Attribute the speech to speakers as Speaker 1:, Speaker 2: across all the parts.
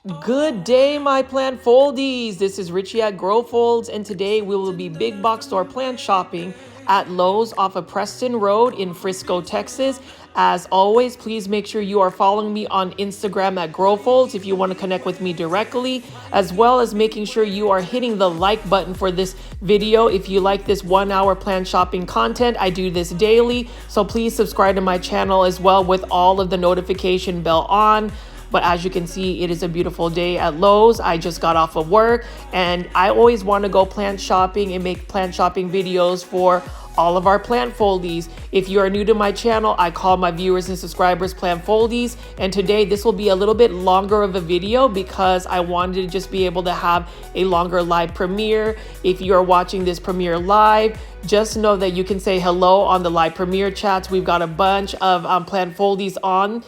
Speaker 1: Good day, my plant foldies. This is Richie at Grow Folds, and today we will be big box store plant shopping at Lowe's off of Preston Road in Frisco, Texas. As always, please make sure you are following me on Instagram at Grow Folds if you want to connect with me directly, as well as making sure you are hitting the like button for this video. If you like this 1 hour plant shopping content, I do this daily, so please subscribe to my channel as well with all of the notification bell on. But as you can see, it is a beautiful day at Lowe's. I just got off of work and I always want to go plant shopping and make plant shopping videos for all of our plant foldies. If you are new to my channel, I call my viewers and subscribers plant foldies. And today this will be a little bit longer of a video because I wanted to just be able to have a longer live premiere. If you are watching this premiere live, just know that you can say hello on the live premiere chats. We've got a bunch of plant foldies on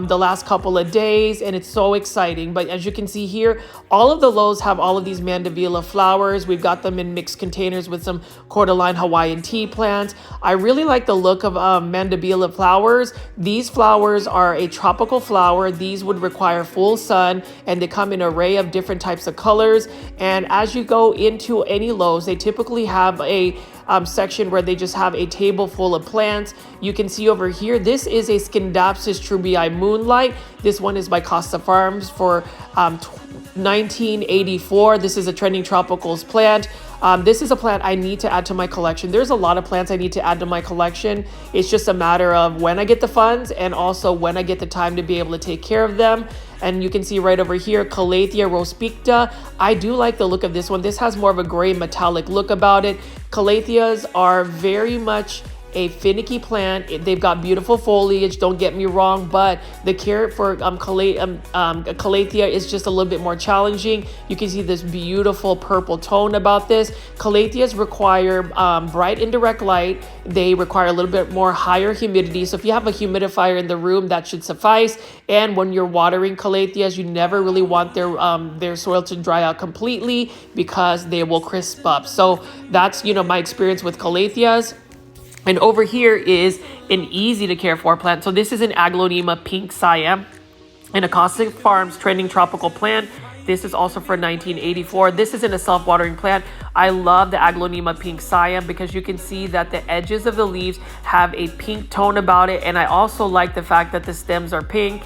Speaker 1: the last couple of days, and it's so exciting. But as you can see here, all of the Lowe's have all of these mandevilla flowers. We've got them in mixed containers with some cordyline Hawaiian tea plants. I really like the look of mandevilla flowers. These flowers are a tropical flower. These would require full sun, and they come in an array of different types of colors. And as you go into any Lowe's, they typically have a section where they just have a table full of plants. You can see over here, this is a Scindapsus trubii moonlight. This one is by Costa Farms for 1984. This is a trending tropicals plant. This is a plant I need to add to my collection. There's a lot of plants I need to add to my collection. It's just a matter of when I get the funds and also when I get the time to be able to take care of them. And you can see right over here, Calathea rospicta. I do like the look of this one. This has more of a gray metallic look about it. Calatheas are very much a finicky plant. They've got beautiful foliage, don't get me wrong, but the care for Calathea is just a little bit more challenging. You can see this beautiful purple tone about this. Calatheas require bright indirect light. They require a little bit more higher humidity. So if you have a humidifier in the room, that should suffice. And when you're watering Calatheas, you never really want their soil to dry out completely because they will crisp up. So that's, my experience with Calatheas. And over here is an easy to care for plant. So this is an Aglaonema pink Siam, an Acosta Farms trending tropical plant. This is also for 1984. This isn't a self-watering plant. I love the Aglaonema pink Siam because you can see that the edges of the leaves have a pink tone about it. And I also like the fact that the stems are pink.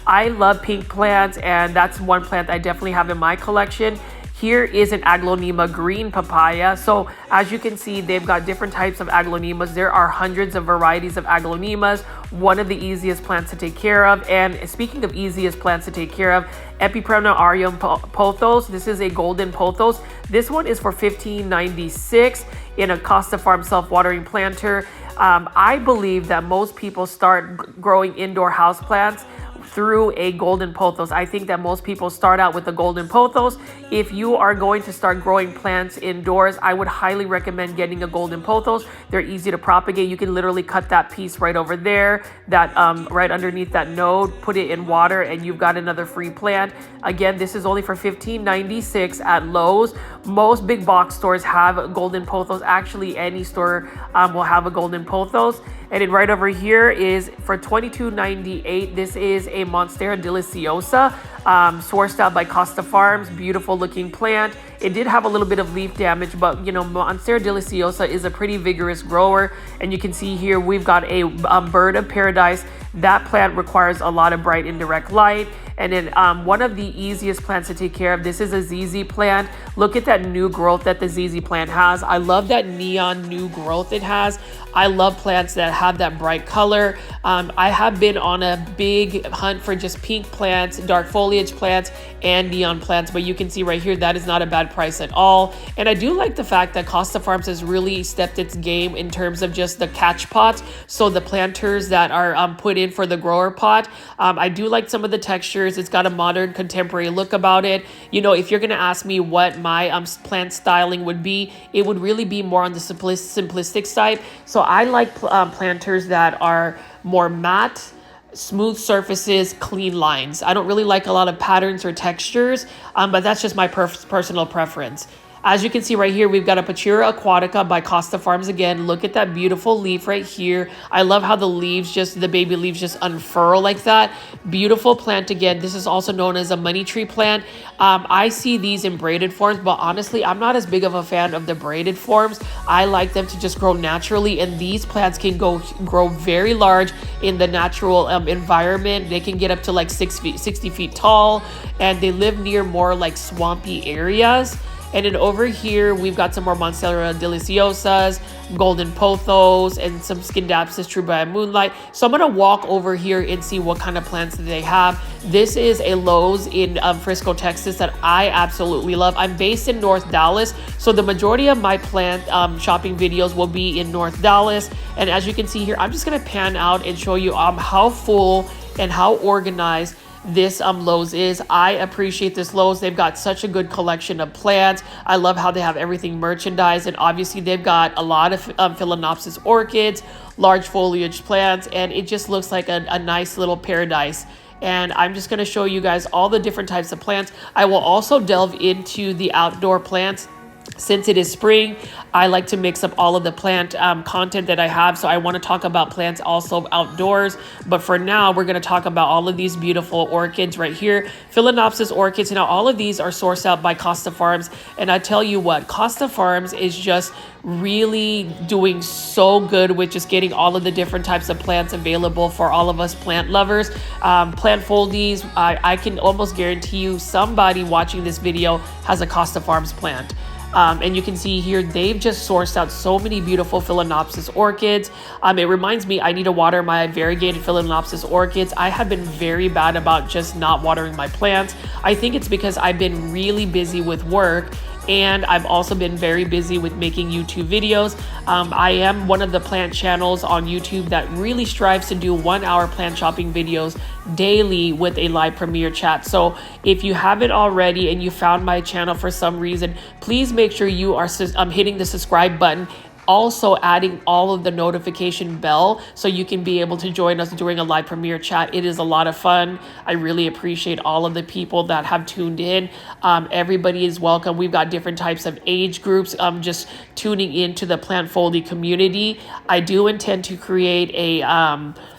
Speaker 1: I love pink plants, and that's one plant I definitely have in my collection. Here is an Aglaonema green papaya. So as you can see, they've got different types of Aglaonemas. There are hundreds of varieties of Aglaonemas. One of the easiest plants to take care of. And speaking of easiest plants to take care of, Epipremnarium pothos. This is a golden pothos. This one is for $15.96 in a Costa Farm self-watering planter. I believe that most people start growing indoor houseplants through a golden pothos. I think that most people start out with the golden pothos. If you are going to start growing plants indoors, I would highly recommend getting a golden pothos. They're easy to propagate. You can literally cut that piece right over there, that right underneath that node, put it in water, and you've got another free plant. Again, this is only for $15.96 at Lowe's. Most big box stores have golden pothos. Actually, any store will have a golden pothos. And then right over here is for $22.98. This is a Monstera deliciosa, sourced out by Costa Farms. Beautiful looking plant. It did have a little bit of leaf damage, but Monstera deliciosa is a pretty vigorous grower. And you can see here we've got a bird of paradise. That plant requires a lot of bright indirect light. And then one of the easiest plants to take care of, this is a ZZ plant. Look at that new growth that the ZZ plant has. I love that neon new growth it has. I love plants that have that bright color. I have been on a big hunt for just pink plants, dark foliage plants, and neon plants. But you can see right here, that is not a bad price at all. And I do like the fact that Costa Farms has really stepped its game in terms of just the catch pots. So the planters that are put in for the grower pot. I do like some of the textures. It's got a modern contemporary look about it. If you're going to ask me what my plant styling would be, it would really be more on the simplistic side. So I like planters that are more matte, smooth surfaces, clean lines. I don't really like a lot of patterns or textures, but that's just my personal preference. As you can see right here, we've got a Pachira aquatica by Costa Farms again. Look at that beautiful leaf right here. I love how the leaves the baby leaves just unfurl like that. Beautiful plant again. This is also known as a money tree plant. I see these in braided forms, but honestly, I'm not as big of a fan of the braided forms. I like them to just grow naturally, and these plants can grow very large in the natural environment. They can get up to like 60 feet tall, and they live near more like swampy areas. And then over here, we've got some more Monstera deliciosas, golden pothos, and some Scindapsus true by moonlight. So I'm going to walk over here and see what kind of plants that they have. This is a Lowe's in Frisco, Texas that I absolutely love. I'm based in North Dallas, so the majority of my plant shopping videos will be in North Dallas. And as you can see here, I'm just going to pan out and show you how full and how organized this Lowe's is. I appreciate this Lowe's. They've got such a good collection of plants. I love how they have everything merchandised, and obviously they've got a lot of Philodendron orchids, large foliage plants, and it just looks like a nice little paradise. And I'm just going to show you guys all the different types of plants. I will also delve into the outdoor plants. Since it is spring, I like to mix up all of the plant content that I have. So I want to talk about plants also outdoors. But for now, we're going to talk about all of these beautiful orchids right here. Philodendron orchids. Now, all of these are sourced out by Costa Farms. And I tell you what, Costa Farms is just really doing so good with just getting all of the different types of plants available for all of us plant lovers. Plant foldies, I can almost guarantee you somebody watching this video has a Costa Farms plant. And you can see here, they've just sourced out so many beautiful Philodendron orchids. It reminds me, I need to water my variegated Philodendron orchids. I have been very bad about just not watering my plants. I think it's because I've been really busy with work, and I've also been very busy with making YouTube videos. I am one of the plant channels on YouTube that really strives to do 1 hour plant shopping videos daily with a live premiere chat. So if you haven't already and you found my channel for some reason, please make sure you are hitting the subscribe button. Also adding all of the notification bell so you can be able to join us during a live premiere chat. It is a lot of fun. I really appreciate all of the people that have tuned in. Everybody is welcome. We've got different types of age groups just tuning into the plant foldy community. I do intend to create a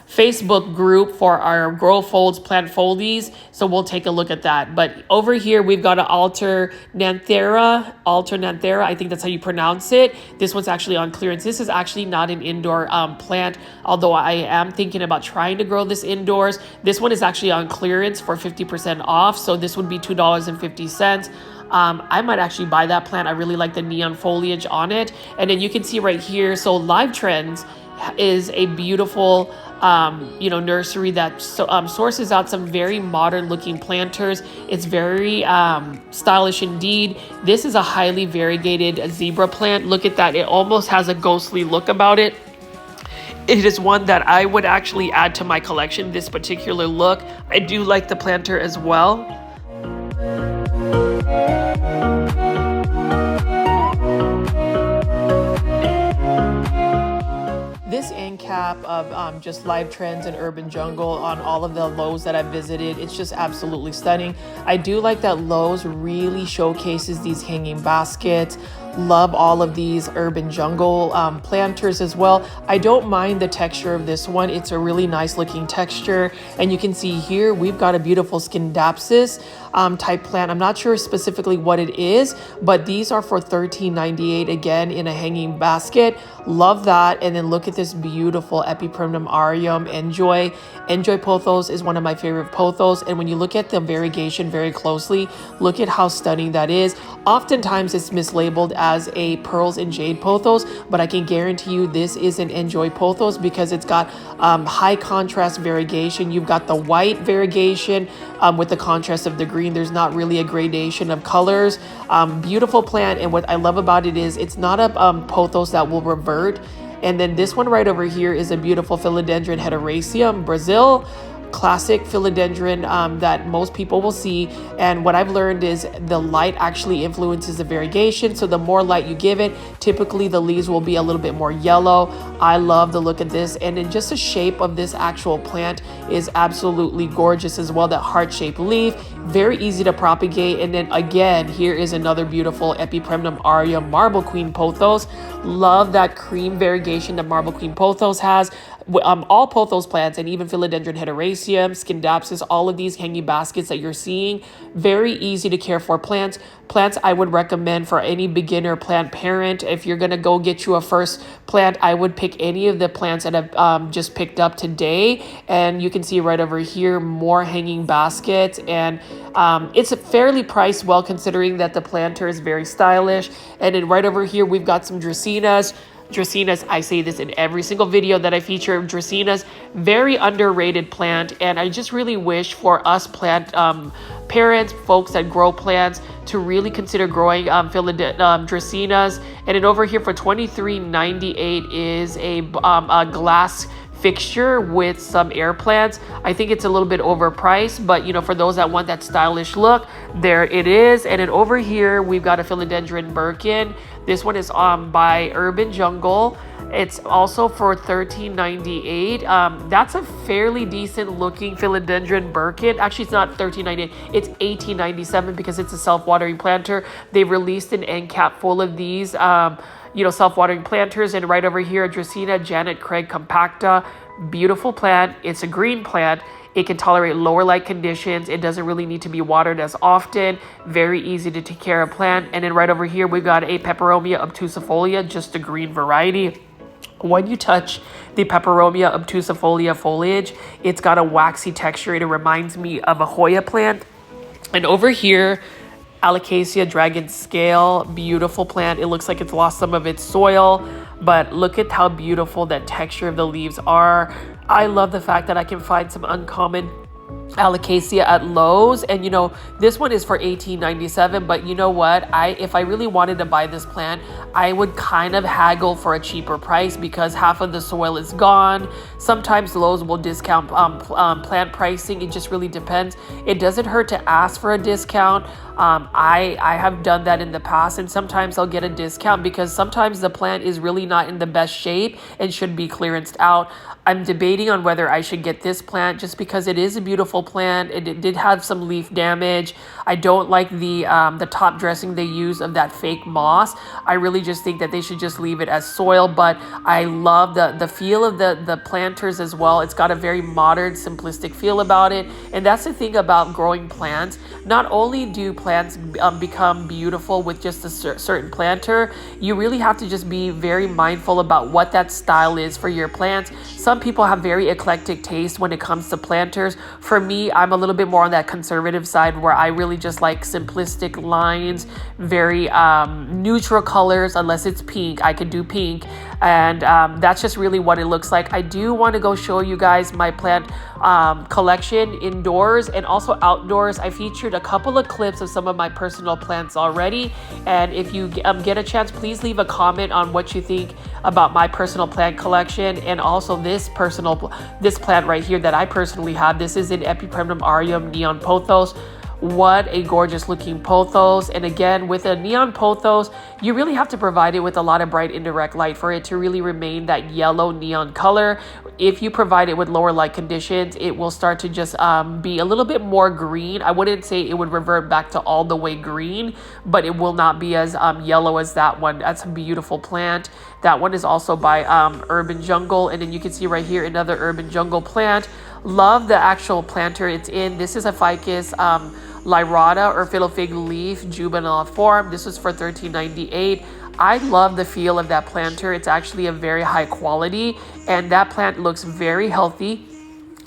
Speaker 1: Facebook group for our Grow Folds plant foldies, so we'll take a look at that. But over here we've got an alternanthera, I think that's how you pronounce it. This one's actually on clearance. This is actually not an indoor plant, although I am thinking about trying to grow this indoors. This one is actually on clearance for 50% off, so this would be $2.50. I might actually buy that plant. I really like the neon foliage on it. And then you can see right here, so Live Trends is a beautiful nursery that sources out some very modern looking planters. It's very stylish indeed. This is a highly variegated zebra plant. Look at that. It almost has a ghostly look about it. It is one that I would actually add to my collection, this particular look. I do like the planter as well. This end cap of just Live Trends and Urban Jungle on all of the Lowe's that I've visited, it's just absolutely stunning. I do like that Lowe's really showcases these hanging baskets. Love all of these Urban Jungle planters as well. I don't mind the texture of this one. It's a really nice looking texture. And you can see here, we've got a beautiful Scindapsus type plant. I'm not sure specifically what it is, but these are for $13.98 again in a hanging basket. Love that. And then look at this beautiful Epipremnum aureum. Enjoy pothos is one of my favorite pothos. And when you look at the variegation very closely, look at how stunning that is. Oftentimes it's mislabeled as a pearls and jade pothos, but I can guarantee you this is an enjoy pothos because it's got high contrast variegation. You've got the white variegation with the contrast of the green. There's not really a gradation of colors. Beautiful plant, and what I love about it is it's not a pothos that will revert. And then this one right over here is a beautiful Philodendron heteroraceum Brazil. classic philodendron that most people will see. And what I've learned is the light actually influences the variegation. So the more light you give it, typically the leaves will be a little bit more yellow. I love the look of this. And then just the shape of this actual plant is absolutely gorgeous as well. That heart-shaped leaf, very easy to propagate. And then again, here is another beautiful Epipremnum aureum Marble Queen pothos. Love that cream variegation that Marble Queen pothos has. All pothos plants, and even Philodendron hederaceum, Scindapsus, all of these hanging baskets that you're seeing, very easy to care for plants. Plants I would recommend for any beginner plant parent. If you're going to go get you a first plant, I would pick any of the plants that I've just picked up today. And you can see right over here, more hanging baskets. And it's fairly priced well, considering that the planter is very stylish. And then right over here, we've got some Dracaenas. Dracaenas, I say this in every single video that I feature. Dracaenas, very underrated plant, and I just really wish for us plant parents, folks that grow plants, to really consider growing Dracaenas. And then over here for $23.98 is a glass fixture with some air plants. I think it's a little bit overpriced, but you know, for those that want that stylish look, there it is. And then over here we've got a Philodendron Birkin. This one is by Urban Jungle. It's also for $13.98. That's a fairly decent looking Philodendron Birkin. Actually, it's not $13.98. It's $18.97 because it's a self-watering planter. They've released an end cap full of these self-watering planters. And right over here, Dracaena Janet Craig compacta, beautiful plant. It's a green plant. It can tolerate lower light conditions. It doesn't really need to be watered as often. Very easy to take care of plant. And then right over here, we've got a Peperomia obtusifolia, just a green variety. When you touch the Peperomia obtusifolia foliage, it's got a waxy texture. It reminds me of a Hoya plant. And over here, Alocasia dragon scale, beautiful plant. It looks like it's lost some of its soil, but look at how beautiful that texture of the leaves are. I love the fact that I can find some uncommon Alocasia at Lowe's, and you know, this one is for $18.97. But you know what, if I really wanted to buy this plant, I would kind of haggle for a cheaper price because half of the soil is gone. Sometimes Lowe's will discount plant pricing. It just really depends. It doesn't hurt to ask for a discount. I have done that in the past, and sometimes I'll get a discount because sometimes the plant is really not in the best shape and should be clearanced out. I'm debating on whether I should get this plant just because it is a beautiful plant. It did have some leaf damage. I don't like the top dressing they use of that fake moss. I really just think that they should just leave it as soil, but I love the feel of the planters as well. It's got a very modern, simplistic feel about it. And that's the thing about growing plants. Not only do plants become beautiful with just a certain planter, you really have to just be very mindful about what that style is for your plants. Some people have very eclectic taste when it comes to planters. For me, I'm a little bit more on that conservative side where I really just like simplistic lines, very neutral colors. Unless it's pink, I could do pink. And that's just really what it looks like. I do want to go show you guys my plant collection indoors and also outdoors. I featured a couple of clips of some of my personal plants already, and if you get a chance, please leave a comment on what you think about my personal plant collection and also this plant right here that I personally have. This is an Epipremnum aureum neon pothos. What a gorgeous looking pothos. And again, with a neon pothos, you really have to provide it with a lot of bright indirect light for it to really remain that yellow neon color. If you provide it with lower light conditions, it will start to just be a little bit more green. I wouldn't say it would revert back to all the way green, but it will not be as yellow as that one. That's a beautiful plant. That one is also by Urban Jungle. And then you can see right here another Urban Jungle plant. Love the actual planter it's in. This is a Ficus lyrata or fiddle fig leaf juvenile form. This is for $13.98. I love the feel of that planter. It's actually a very high quality, and that plant looks very healthy.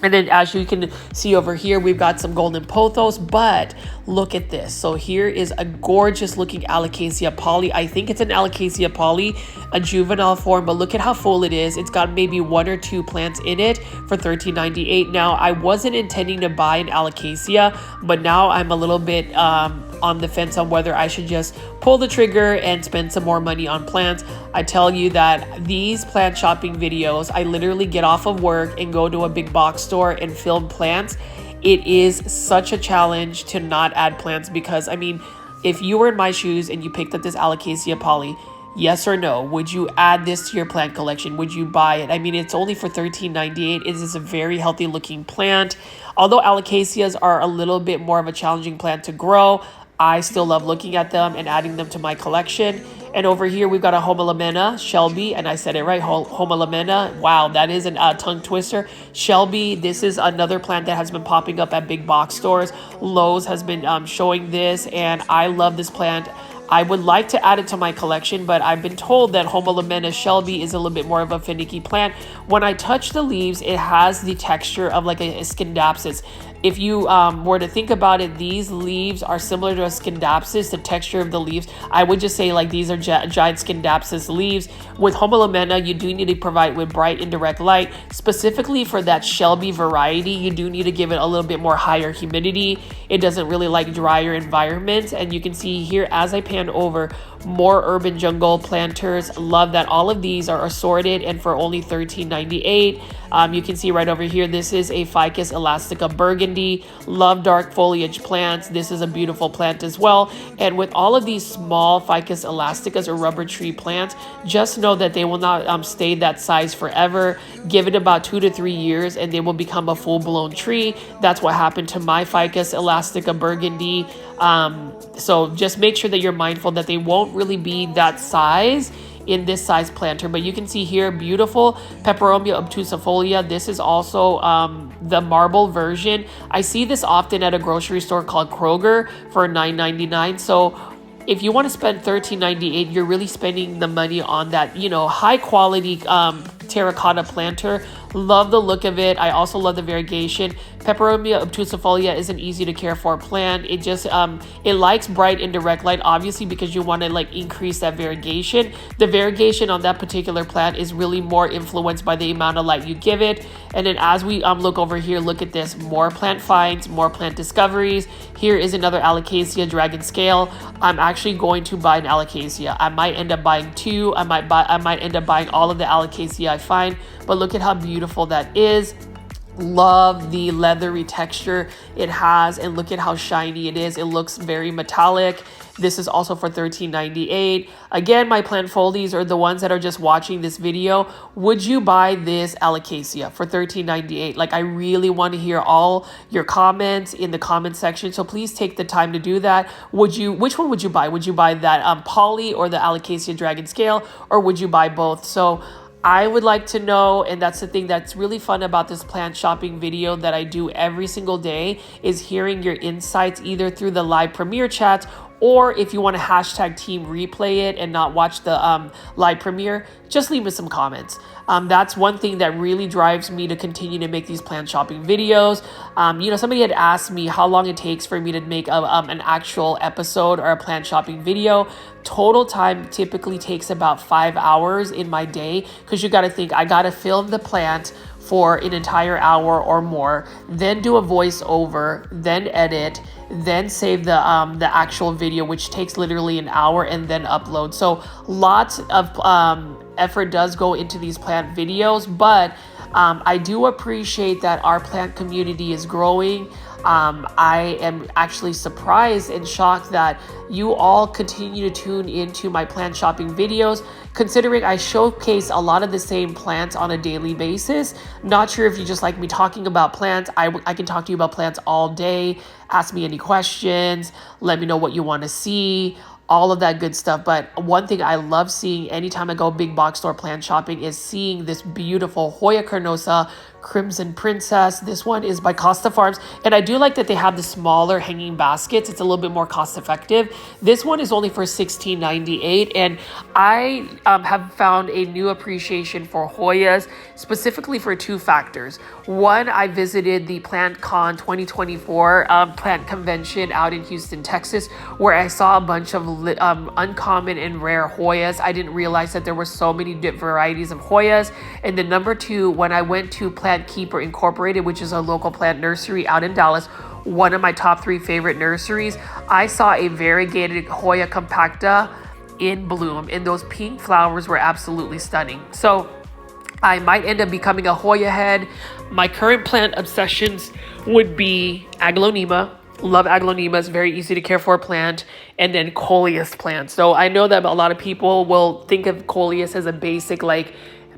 Speaker 1: And then as you can see over here, we've got some golden pothos, but look at this. So here is a gorgeous looking Alocasia poly. I think it's an Alocasia poly, a juvenile form, but look at how full it is. It's got maybe 1 or 2 plants in it for $13.98. Now, I wasn't intending to buy an Alocasia, but now I'm a little bit on the fence on whether I should just pull the trigger and spend some more money on plants. I tell you that these plant shopping videos, I literally get off of work and go to a big box store and film plants. It is such a challenge to not add plants because, I mean, if you were in my shoes and you picked up this Alocasia poly, yes or no, would you add this to your plant collection? Would you buy it? I mean, it's only for $13.98. It is a very healthy looking plant. Although Alocasias are a little bit more of a challenging plant to grow, I still love looking at them and adding them to my collection. And over here, we've got a Homolamena Shelby, and I said it right, Homolamena. Wow, that is a tongue twister. Shelby, this is another plant that has been popping up at big box stores. Lowe's has been showing this, and I love this plant. I would like to add it to my collection, but I've been told that Homolamena Shelby is a little bit more of a finicky plant. When I touch the leaves, it has the texture of like a Scindapsus. If you were to think about it, these leaves are similar to a Scindapsus, the texture of the leaves. I would just say like these are giant Scindapsus leaves. With Homolamena, you do need to provide with bright indirect light. Specifically for that Shelby variety, you do need to give it a little bit more higher humidity. It doesn't really like drier environments. And you can see here as I pan over, more urban jungle planters. Love that all of these are assorted and for only $13.98. You can see right over here, this is a Ficus elastica burgundy. Love dark foliage plants. This is a beautiful plant as well. And with all of these small Ficus elasticas or rubber tree plants, just know that they will not stay that size forever. Give it about 2 to 3 years and they will become a full-blown tree. That's what happened to my Ficus elastica burgundy. So just make sure that you're mindful that they won't really be that size in this size planter. But you can see here, beautiful Peperomia obtusifolia. This is also the marble version. I see this often at a grocery store called Kroger for $9.99. So if you want to spend $13.98, you're really spending the money on that, you know, high quality terracotta planter. Love the look of it. I also love the variegation. Peperomia obtusifolia is an easy to care for plant. It just it likes bright indirect light, obviously, because you want to like increase that variegation. The variegation on that particular plant is really more influenced by the amount of light you give it. And then as we look over here, look at this, more plant finds, more plant discoveries. Here is another Alocasia dragon scale. I'm actually going to buy an Alocasia. I might end up buying 2. I might end up buying all of the Alocasia I find, but look at how beautiful that is. Love the leathery texture it has, and look at how shiny it is. It looks very metallic. This is also for $13.98. Again, my plant foldies are the ones that are just watching this video. Would you buy this Alocasia for $13.98? Like, I really want to hear all your comments in the comment section. So please take the time to do that. Which one would you buy? Would you buy that poly or the Alocasia dragon scale, or would you buy both? So I would like to know, and that's the thing that's really fun about this plant shopping video that I do every single day, is hearing your insights either through the live premiere chats, or if you want to hashtag team replay it and not watch the live premiere, just leave me some comments. That's one thing that really drives me to continue to make these plant shopping videos. You know, somebody had asked me how long it takes for me to make an actual episode or a plant shopping video. Total time typically takes about 5 hours in my day, because you got to think, I got to film the plant for an entire hour or more, then do a voiceover, then edit, then save the actual video, which takes literally an hour, and then upload. So lots of effort does go into these plant videos, but I do appreciate that our plant community is growing. I am actually surprised and shocked that you all continue to tune into my plant shopping videos, considering I showcase a lot of the same plants on a daily basis. Not sure if you just like me talking about plants. I can talk to you about plants all day. Ask me any questions. Let me know what you want to see. All of that good stuff. But one thing I love seeing anytime I go big box store plant shopping is seeing this beautiful Hoya carnosa Crimson Princess. This one is by Costa Farms. And I do like that they have the smaller hanging baskets. It's a little bit more cost effective. This one is only for $16.98. And I have found a new appreciation for Hoyas, specifically for two factors. One, I visited the PlantCon 2024 plant convention out in Houston, Texas, where I saw a bunch of uncommon and rare Hoyas. I didn't realize that there were so many different varieties of Hoyas. And then number two, when I went to Plant Keeper Incorporated, which is a local plant nursery out in Dallas, one of my top 3 favorite nurseries, I saw a variegated Hoya compacta in bloom, and those pink flowers were absolutely stunning. So I might end up becoming a Hoya head. My current plant obsessions would be Aglaonema. Love Aglaonema. It's very easy to care for plant. And then Coleus plants. So I know that a lot of people will think of Coleus as a basic like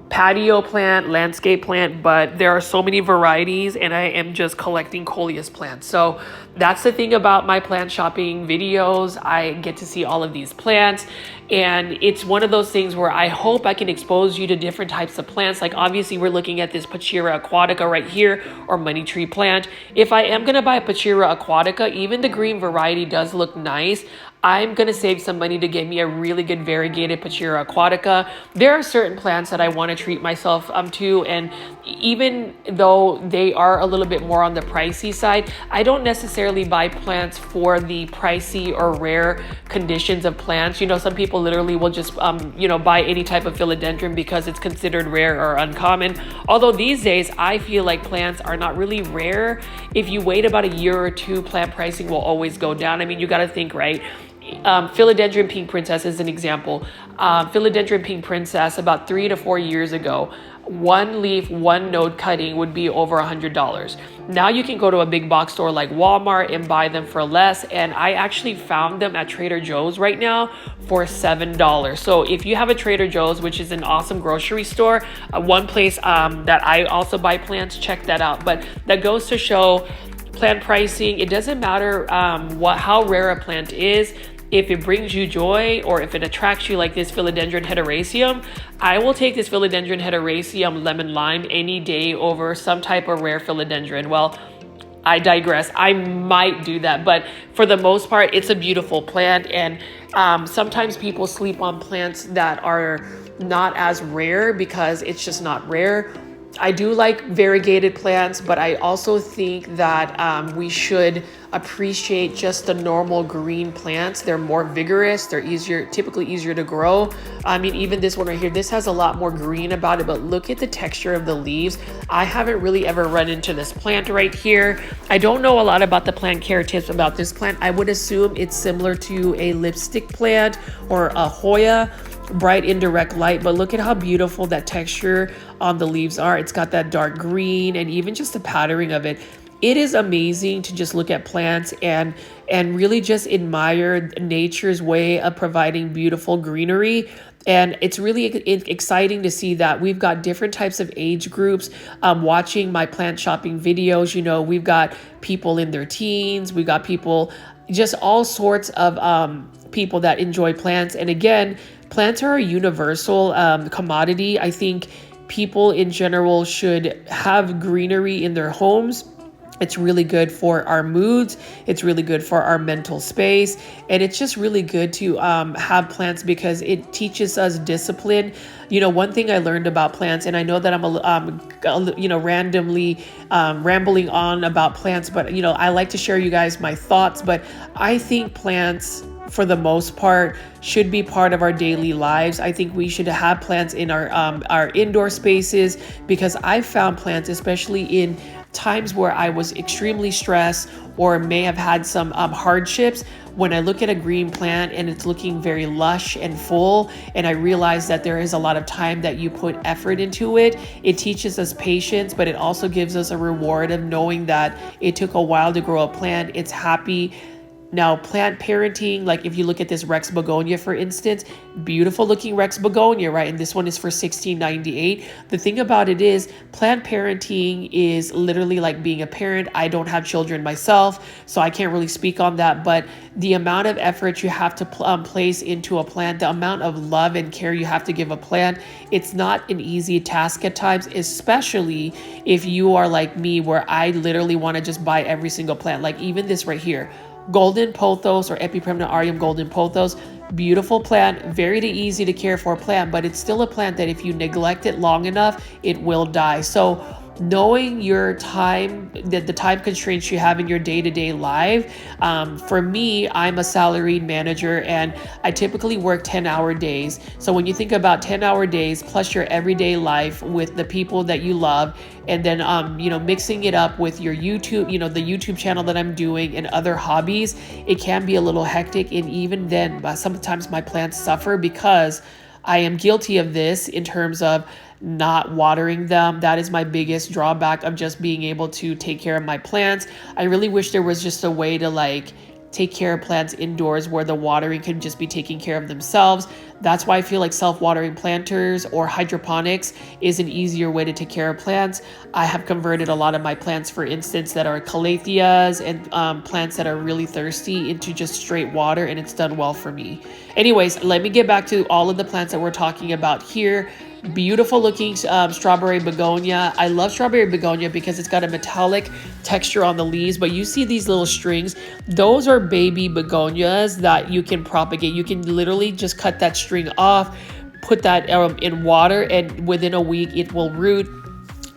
Speaker 1: patio plant, landscape plant, but there are so many varieties, and I am just collecting Coleus plants. So that's the thing about my plant shopping videos. I get to see all of these plants, and it's one of those things where I hope I can expose you to different types of plants. Like obviously we're looking at this Pachira aquatica right here, or money tree plant. If I am going to buy a Pachira aquatica, even the green variety does look nice. I'm going to save some money to get me a really good variegated Pachira aquatica. There are certain plants that I want to treat myself to, and even though they are a little bit more on the pricey side, I don't necessarily buy plants for the pricey or rare conditions of plants. You know, some people literally will just, buy any type of philodendron because it's considered rare or uncommon. Although these days, I feel like plants are not really rare. If you wait about a year or two, plant pricing will always go down. I mean, you got to think, right? Philodendron Pink Princess is an example. Philodendron Pink Princess about 3 to 4 years ago, one leaf, one node cutting would be over $100. Now you can go to a big box store like Walmart and buy them for less. And I actually found them at Trader Joe's right now for $7. So if you have a Trader Joe's, which is an awesome grocery store, one place that I also buy plants, check that out. But that goes to show plant pricing. It doesn't matter how rare a plant is. If it brings you joy, or if it attracts you, like this Philodendron heteroraceum, I will take this Philodendron heteroraceum lemon lime any day over some type of rare philodendron. Well, I digress. I might do that, but for the most part, it's a beautiful plant. And sometimes people sleep on plants that are not as rare because it's just not rare. I do like variegated plants, but I also think that we should appreciate just the normal green plants. They're more vigorous. They're typically easier to grow. I mean, even this one right here, this has a lot more green about it, but look at the texture of the leaves. I haven't really ever run into this plant right here. I don't know a lot about the plant care tips about this plant. I would assume it's similar to a lipstick plant or a Hoya, bright indirect light, but look at how beautiful that texture on the leaves are. It's got that dark green, and even just the patterning of it. It is amazing to just look at plants and really just admire nature's way of providing beautiful greenery. And it's really exciting to see that we've got different types of age groups watching my plant shopping videos. You know, we've got people in their teens, we've got people, just all sorts of people that enjoy plants. And again, plants are a universal commodity. I think people in general should have greenery in their homes. It's really good for our moods. It's really good for our mental space. And it's just really good to have plants because it teaches us discipline. You know, one thing I learned about plants, and I know that I'm randomly rambling on about plants, but, you know, I like to share you guys my thoughts. But I think plants, for the most part, should be part of our daily lives. I think we should have plants in our indoor spaces, because I found plants, especially in times where I was extremely stressed or may have had some hardships, when I look at a green plant and it's looking very lush and full, and I realize that there is a lot of time that you put effort into it, it teaches us patience, but it also gives us a reward of knowing that it took a while to grow a plant. It's happy Now, plant parenting, like if you look at this Rex begonia, for instance, beautiful looking Rex begonia, right? And this one is for $16.98. The thing about it is plant parenting is literally like being a parent. I don't have children myself, so I can't really speak on that. But the amount of effort you have to place into a plant, the amount of love and care you have to give a plant, it's not an easy task at times, especially if you are like me, where I literally want to just buy every single plant. Like even this right here, Golden Pothos or Epipremnarium Golden Pothos, beautiful plant, very easy to care for plant, but it's still a plant that if you neglect it long enough, it will die. So knowing your time, the time constraints you have in your day-to-day life. For me, I'm a salaried manager and I typically work 10-hour days. So when you think about 10-hour days plus your everyday life with the people that you love, and then mixing it up with your YouTube, the YouTube channel that I'm doing and other hobbies, it can be a little hectic. And even then, sometimes my plants suffer because I am guilty of this in terms of not watering them. That is my biggest drawback of just being able to take care of my plants. I really wish there was just a way to like take care of plants indoors where the watering can just be taking care of themselves. That's why I feel like self-watering planters or hydroponics is an easier way to take care of plants. I have converted a lot of my plants, for instance, that are calatheas and plants that are really thirsty into just straight water, and it's done well for me. Anyways, let me get back to all of the plants that we're talking about here. Beautiful looking strawberry begonia. I love strawberry begonia because it's got a metallic texture on the leaves, but you see these little strings. Those are baby begonias that you can propagate. You can literally just cut that string off, put that in water, and within a week it will root.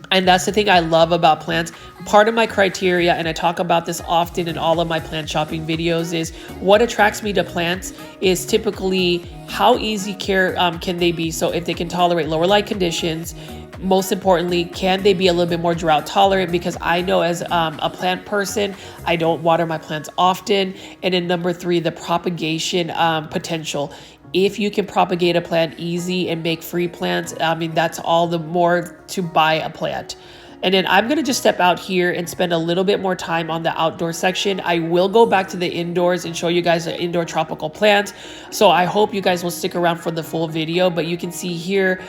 Speaker 1: And that's the thing I love about plants. Part of my criteria, and I talk about this often in all of my plant shopping videos, is what attracts me to plants is typically how easy care can they be. So if they can tolerate lower light conditions, most importantly, can they be a little bit more drought tolerant? Because I know as a plant person, I don't water my plants often. And then number 3, the propagation potential. If you can propagate a plant easy and make free plants, I mean, that's all the more to buy a plant. And then I'm going to just step out here and spend a little bit more time on the outdoor section. I will go back to the indoors and show you guys the indoor tropical plants. So I hope you guys will stick around for the full video, but you can see here,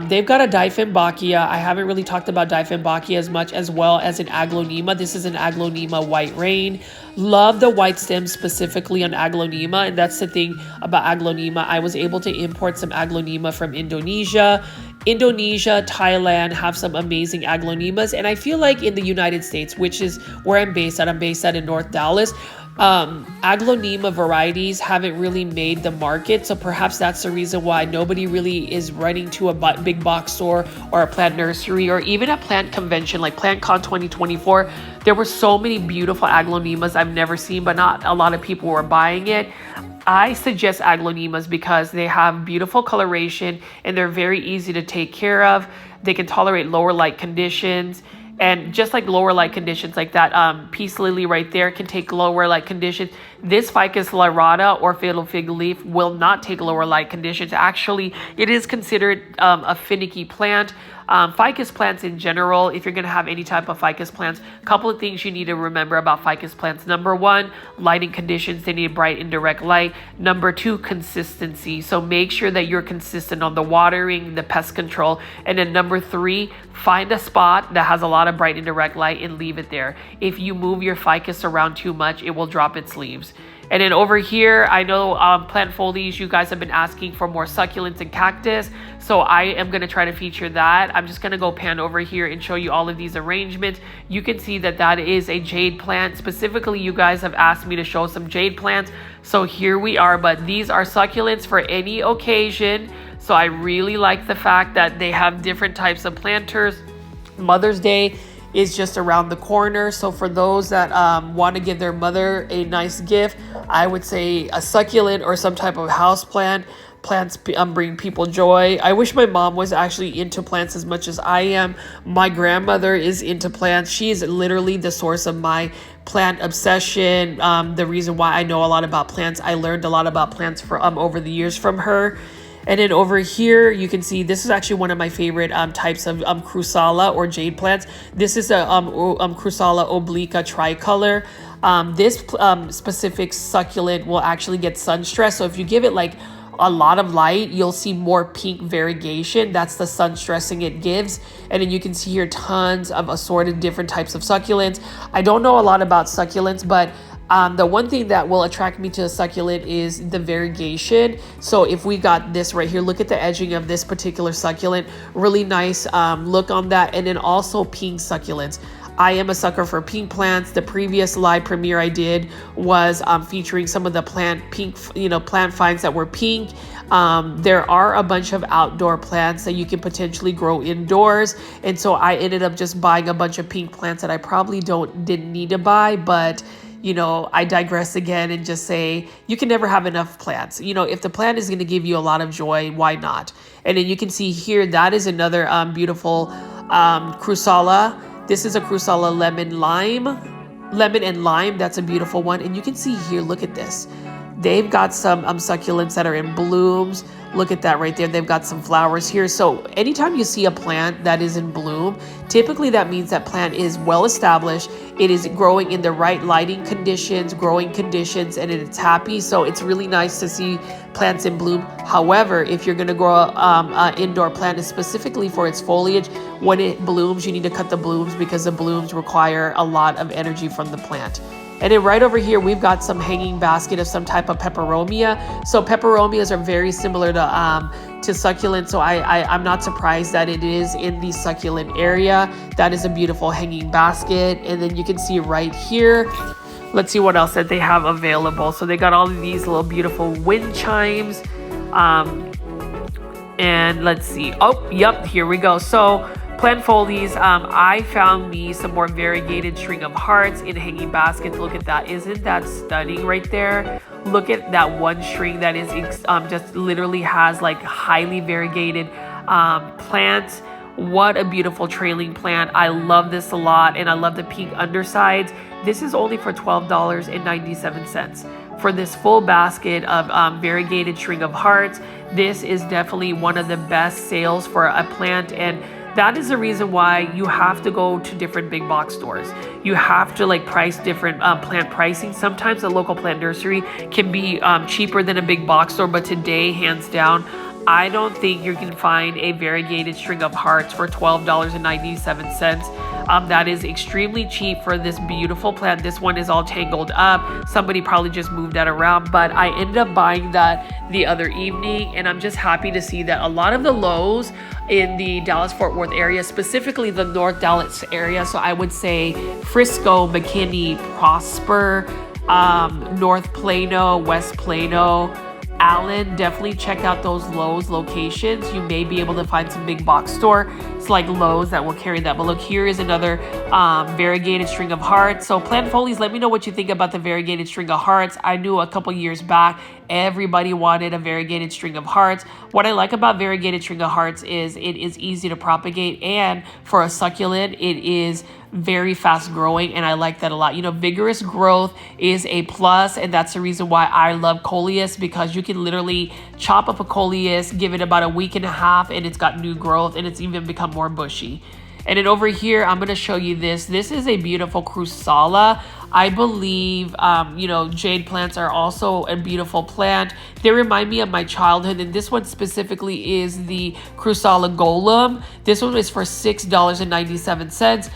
Speaker 1: they've got a Dieffenbachia. I haven't really talked about Dieffenbachia as much, as well as an Aglaonema. This is an Aglaonema White Rain. Love the white stems specifically on Aglaonema, and that's the thing about Aglaonema. I was able to import some Aglaonema from Indonesia. Thailand have some amazing Aglaonemas, and I feel like in the United States, which is where I'm based at in North Dallas, Aglaonema varieties haven't really made the market, so perhaps that's the reason why nobody really is running to a big box store or a plant nursery or even a plant convention like PlantCon 2024. There were so many beautiful Aglaonemas I've never seen, but not a lot of people were buying it. I suggest Aglaonemas because they have beautiful coloration and they're very easy to take care of. They can tolerate lower light conditions. And just like lower light conditions, like that peace lily right there can take lower light conditions. This Ficus lyrata or fatal fig leaf will not take lower light conditions. Actually, it is considered a finicky plant. Ficus plants in general, if you're going to have any type of ficus plants, a couple of things you need to remember about ficus plants. Number 1, lighting conditions. They need bright indirect light. Number 2, consistency. So make sure that you're consistent on the watering, the pest control. And then number 3, find a spot that has a lot of bright indirect light and leave it there. If you move your ficus around too much, it will drop its leaves. And then over here, I know plant foliage, you guys have been asking for more succulents and cactus. So I am going to try to feature that. I'm just going to go pan over here and show you all of these arrangements. You can see that that is a jade plant. Specifically, you guys have asked me to show some jade plants. So here we are, but these are succulents for any occasion. So I really like the fact that they have different types of planters. Mother's Day is just around the corner. So for those that want to give their mother a nice gift, I would say a succulent or some type of house plant. Plants bring people joy. I wish my mom was actually into plants as much as I am. My grandmother is into plants. She is literally the source of my plant obsession. The reason why I know a lot about plants. I learned a lot about plants for over the years from her. And then over here, you can see this is actually one of my favorite types of Crusala or jade plants. This is a Crusala obliqua tricolor. This specific succulent will actually get sun stress. So if you give it like a lot of light, you'll see more pink variegation. That's the sun stressing it gives. And then you can see here tons of assorted different types of succulents. I don't know a lot about succulents, but the one thing that will attract me to a succulent is the variegation. So if we got this right here, look at the edging of this particular succulent, really nice look on that. And then also pink succulents. I am a sucker for pink plants. The previous live premiere I did was featuring some of the plant finds that were pink. There are a bunch of outdoor plants that you can potentially grow indoors. And so I ended up just buying a bunch of pink plants that I probably didn't need to buy, but I digress again and just say you can never have enough plants. If the plant is going to give you a lot of joy, why not? And then you can see here, that is another beautiful Crusala. This is a Crusala lemon and lime. That's a beautiful one. And you can see here, look at this. They've got some succulents that are in blooms. Look at that right there. They've got some flowers here. So anytime you see a plant that is in bloom, typically that means that plant is well established. It is growing in the right lighting conditions, growing conditions, and it's happy. So it's really nice to see plants in bloom. However, if you're going to grow an indoor plant, specifically for its foliage, when it blooms, you need to cut the blooms because the blooms require a lot of energy from the plant. And then right over here, we've got some hanging basket of some type of peperomia. So peperomias are very similar to succulents. So I'm not surprised that it is in the succulent area. That is a beautiful hanging basket. And then you can see right here, let's see what else that they have available. So they got all of these little beautiful wind chimes. And let's see. Oh, yep, here we go. So plant folies, I found me some more variegated string of hearts in hanging baskets. Look at that. Isn't that stunning right there? Look at that one string that is just literally has like highly variegated plants. What a beautiful trailing plant. I love this a lot, and I love the pink undersides. This is only for $12.97 for this full basket of variegated string of hearts. This is definitely one of the best sales for a plant, and that is the reason why you have to go to different big box stores. You have to price different plant pricing. Sometimes a local plant nursery can be cheaper than a big box store, but today, hands down, I don't think you can find a variegated string of hearts for $12.97. That is extremely cheap for this beautiful plant. This one is all tangled up. Somebody probably just moved that around, but I ended up buying that the other evening, and I'm just happy to see that a lot of the Lowe's in the Dallas-Fort Worth area, specifically the North Dallas area, so I would say Frisco, McKinney, Prosper, North Plano, West Plano, Allen, definitely check out those Lowe's locations. You may be able to find some big box store. It's like Lowe's that will carry that. But look, here is another variegated string of hearts. So plant folies, let me know what you think about the variegated string of hearts. I knew a couple years back, everybody wanted a variegated string of hearts. What I like about variegated string of hearts is it is easy to propagate, and for a succulent, it is very fast growing, and I like that a lot. Vigorous growth is a plus, and that's the reason why I love Coleus, because you can literally chop up a Coleus, give it about a week and a half, and it's got new growth, and it's even become more bushy. And then over here, I'm going to show you this. This is a beautiful Crusala. I believe, jade plants are also a beautiful plant. They remind me of my childhood, and this one specifically is the Crusala Golem. This one is for $6.97.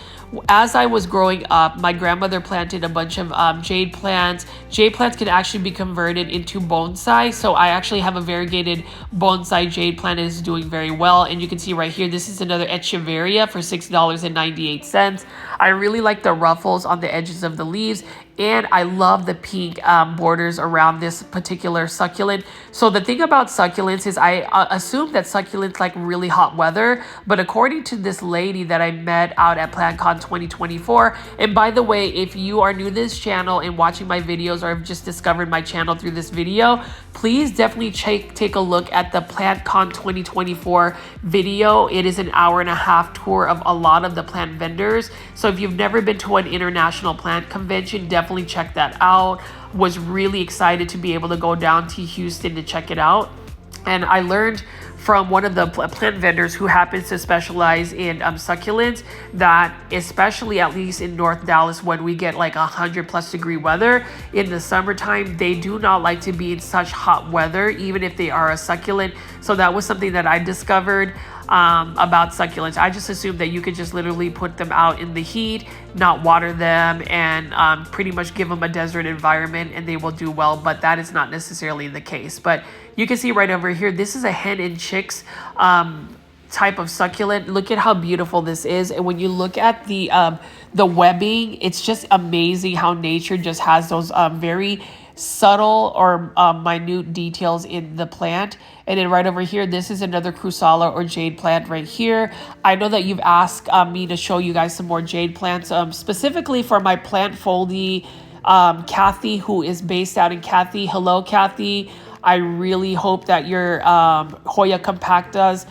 Speaker 1: As I was growing up, my grandmother planted a bunch of jade plants. Jade plants can actually be converted into bonsai. So I actually have a variegated bonsai jade plant that is doing very well. And you can see right here, this is another Echeveria for $6.98. I really like the ruffles on the edges of the leaves, and I love the pink borders around this particular succulent. So the thing about succulents is I assume that succulents like really hot weather, but according to this lady that I met out at PlantCon 2024, and by the way, if you are new to this channel and watching my videos or have just discovered my channel through this video, please definitely take a look at the PlantCon 2024 video. It is an hour-and-a-half tour of a lot of the plant vendors. So if you've never been to an international plant convention, definitely check that out. Was really excited to be able to go down to Houston to check it out. And I learned from one of the plant vendors who happens to specialize in succulents, that especially at least in North Dallas, when we get like 100+ degree weather in the summertime, they do not like to be in such hot weather, even if they are a succulent. So that was something that I discovered about succulents. I just assumed that you could just literally put them out in the heat, not water them, and pretty much give them a desert environment and they will do well, but that is not necessarily the case. But you can see right over here, this is a hen and chicks type of succulent. Look at how beautiful this is. And when you look at the webbing, it's just amazing how nature just has those very subtle or minute details in the plant. And then right over here, this is another crusala or jade plant right here. I know that you've asked me to show you guys some more jade plants, specifically for my plant foldie, Kathy, who is based out in Kathy. Hello, Kathy. I really hope that your Hoya compactas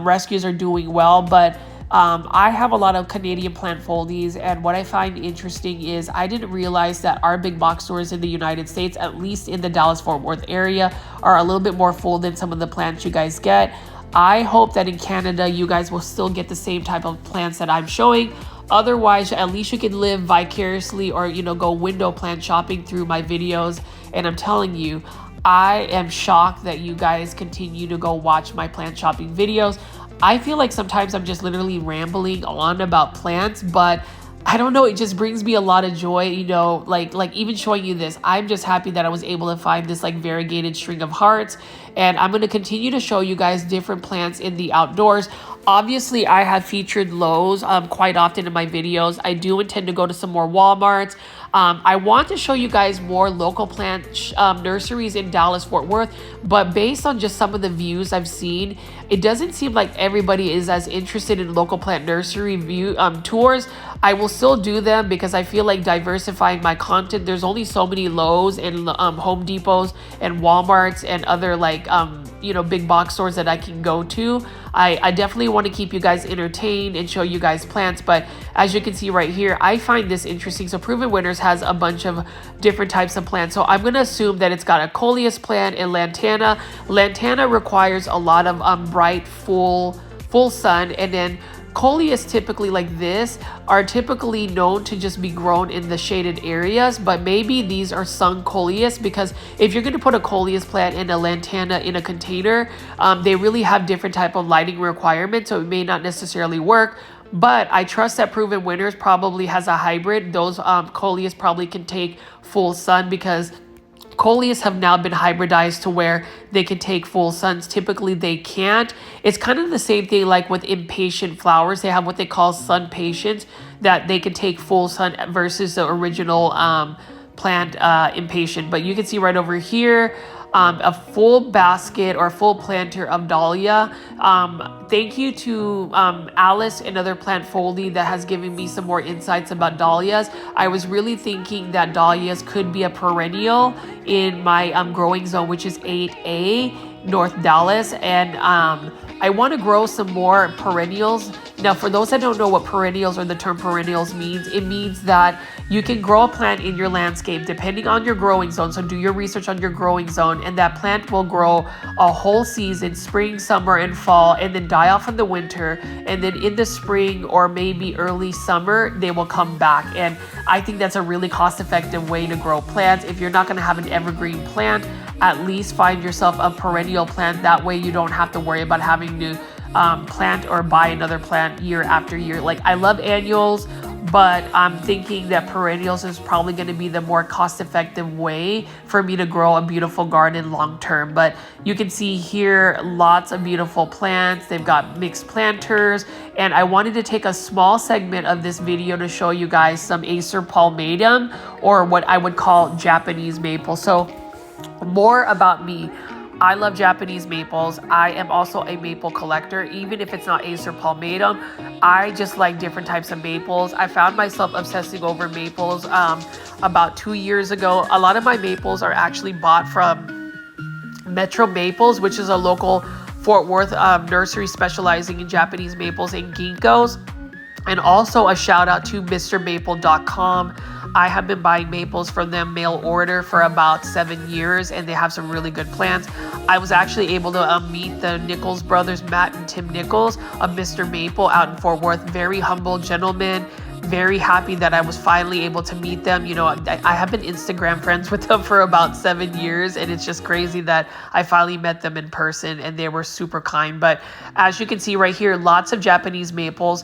Speaker 1: rescues are doing well, but I have a lot of Canadian plant foldies, and what I find interesting is I didn't realize that our big box stores in the United States, at least in the Dallas-Fort Worth area, are a little bit more full than some of the plants you guys get. I hope that in Canada, you guys will still get the same type of plants that I'm showing. Otherwise, at least you can live vicariously or, you know, go window plant shopping through my videos. And I'm telling you, I am shocked that you guys continue to go watch my plant shopping videos. I feel like sometimes I'm just literally rambling on about plants, but I don't know, it just brings me a lot of joy, you know, like even showing you this. I'm just happy that I was able to find this like variegated string of hearts, and I'm going to continue to show you guys different plants in the outdoors. Obviously, I have featured Lowe's quite often in my videos. I do intend to go to some more Walmarts. I want to show you guys more local plant nurseries in Dallas-Fort Worth, but based on just some of the views I've seen, it doesn't seem like everybody is as interested in local plant nursery tours. I will still do them because I feel like diversifying my content. There's only so many Lowe's and Home Depots and Walmarts and other like you know, big box stores that I can go to. I definitely want to keep you guys entertained and show you guys plants, but as you can see right here, I find this interesting. So Proven Winners has a bunch of different types of plants. So I'm going to assume that it's got a Coleus plant and Lantana. Lantana requires a lot of bright, full sun, and then Coleus, typically like this, are typically known to just be grown in the shaded areas, but maybe these are sun Coleus, because if you're going to put a Coleus plant and a Lantana in a container, they really have different type of lighting requirements, so it may not necessarily work. But I trust that Proven Winners probably has a hybrid. Those Coleus probably can take full sun, because Coleus have now been hybridized to where they can take full suns. Typically they can't. It's kind of the same thing like with impatient flowers. They have what they call sun patience, that they can take full sun versus the original plant impatient. But you can see right over here, a full basket or full planter of dahlia. Thank you to Alice, another plant foldie, that has given me some more insights about dahlias. I was really thinking that dahlias could be a perennial in my growing zone, which is 8A, North Dallas, and I want to grow some more perennials. Now, for those that don't know what perennials or the term perennials means, it means that you can grow a plant in your landscape depending on your growing zone. So do your research on your growing zone, and that plant will grow a whole season, spring, summer, and fall, and then die off in the winter. And then in the spring or maybe early summer, they will come back. And I think that's a really cost-effective way to grow plants. If you're not going to have an evergreen plant, at least find yourself a perennial plant. That way you don't have to worry about having to plant or buy another plant year after year. Like, I love annuals, but I'm thinking that perennials is probably going to be the more cost-effective way for me to grow a beautiful garden long term. But you can see here lots of beautiful plants. They've got mixed planters, and I wanted to take a small segment of this video to show you guys some Acer palmatum, or what I would call Japanese maple. So more about me. I love Japanese maples. I am also a maple collector, even if it's not Acer palmatum. I just like different types of maples. I found myself obsessing over maples about 2 years ago. A lot of my maples are actually bought from Metro Maples, which is a local Fort Worth nursery specializing in Japanese maples and ginkgos. And also a shout out to MrMaple.com. I have been buying maples from them mail order for about 7 years, and they have some really good plants. I was actually able to meet the Nichols brothers, Matt and Tim Nichols, of Mr. Maple out in Fort Worth. Very humble gentlemen. Very happy that I was finally able to meet them. You know, I have been Instagram friends with them for about 7 years, and it's just crazy that I finally met them in person, and they were super kind. But as you can see right here, lots of Japanese maples.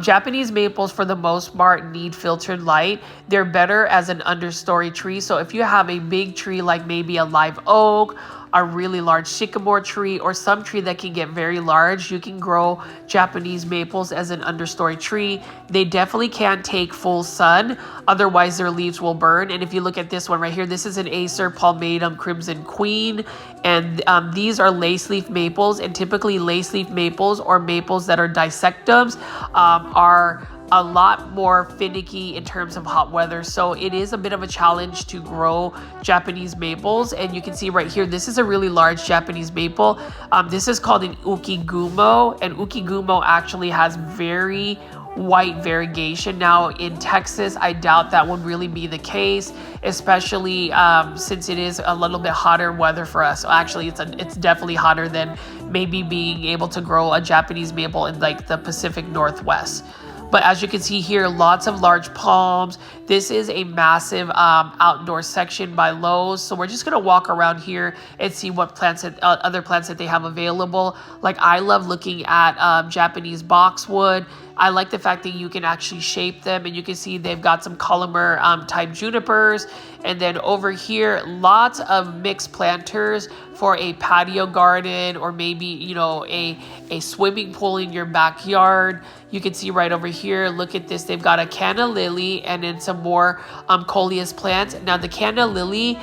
Speaker 1: Japanese maples, for the most part, need filtered light. They're better as an understory tree. So if you have a big tree like maybe a live oak, a really large sycamore tree, or some tree that can get very large, you can grow Japanese maples as an understory tree. They definitely can't take full sun, otherwise their leaves will burn. And if you look at this one right here, this is an Acer palmatum crimson queen, and these are lace leaf maples. And typically lace leaf maples, or maples that are dissectums, are a lot more finicky in terms of hot weather. So it is a bit of a challenge to grow Japanese maples. And you can see right here, this is a really large Japanese maple. This is called an ukigumo, and ukigumo actually has very white variegation. Now in Texas, I doubt that would really be the case, especially since it is a little bit hotter weather for us. So actually, it's definitely hotter than maybe being able to grow a Japanese maple in like the Pacific Northwest. But as you can see here, lots of large palms. This is a massive outdoor section by Lowe. So we're just gonna walk around here and see what plants, other plants that they have available. Like I love looking at Japanese boxwood. I like the fact that you can actually shape them, and you can see they've got some columnar type junipers. And then over here, lots of mixed planters for a patio garden, or maybe, you know, a swimming pool in your backyard. You can see right over here, look at this. They've got a canna lily and then some more Coleus plants. Now the canna lily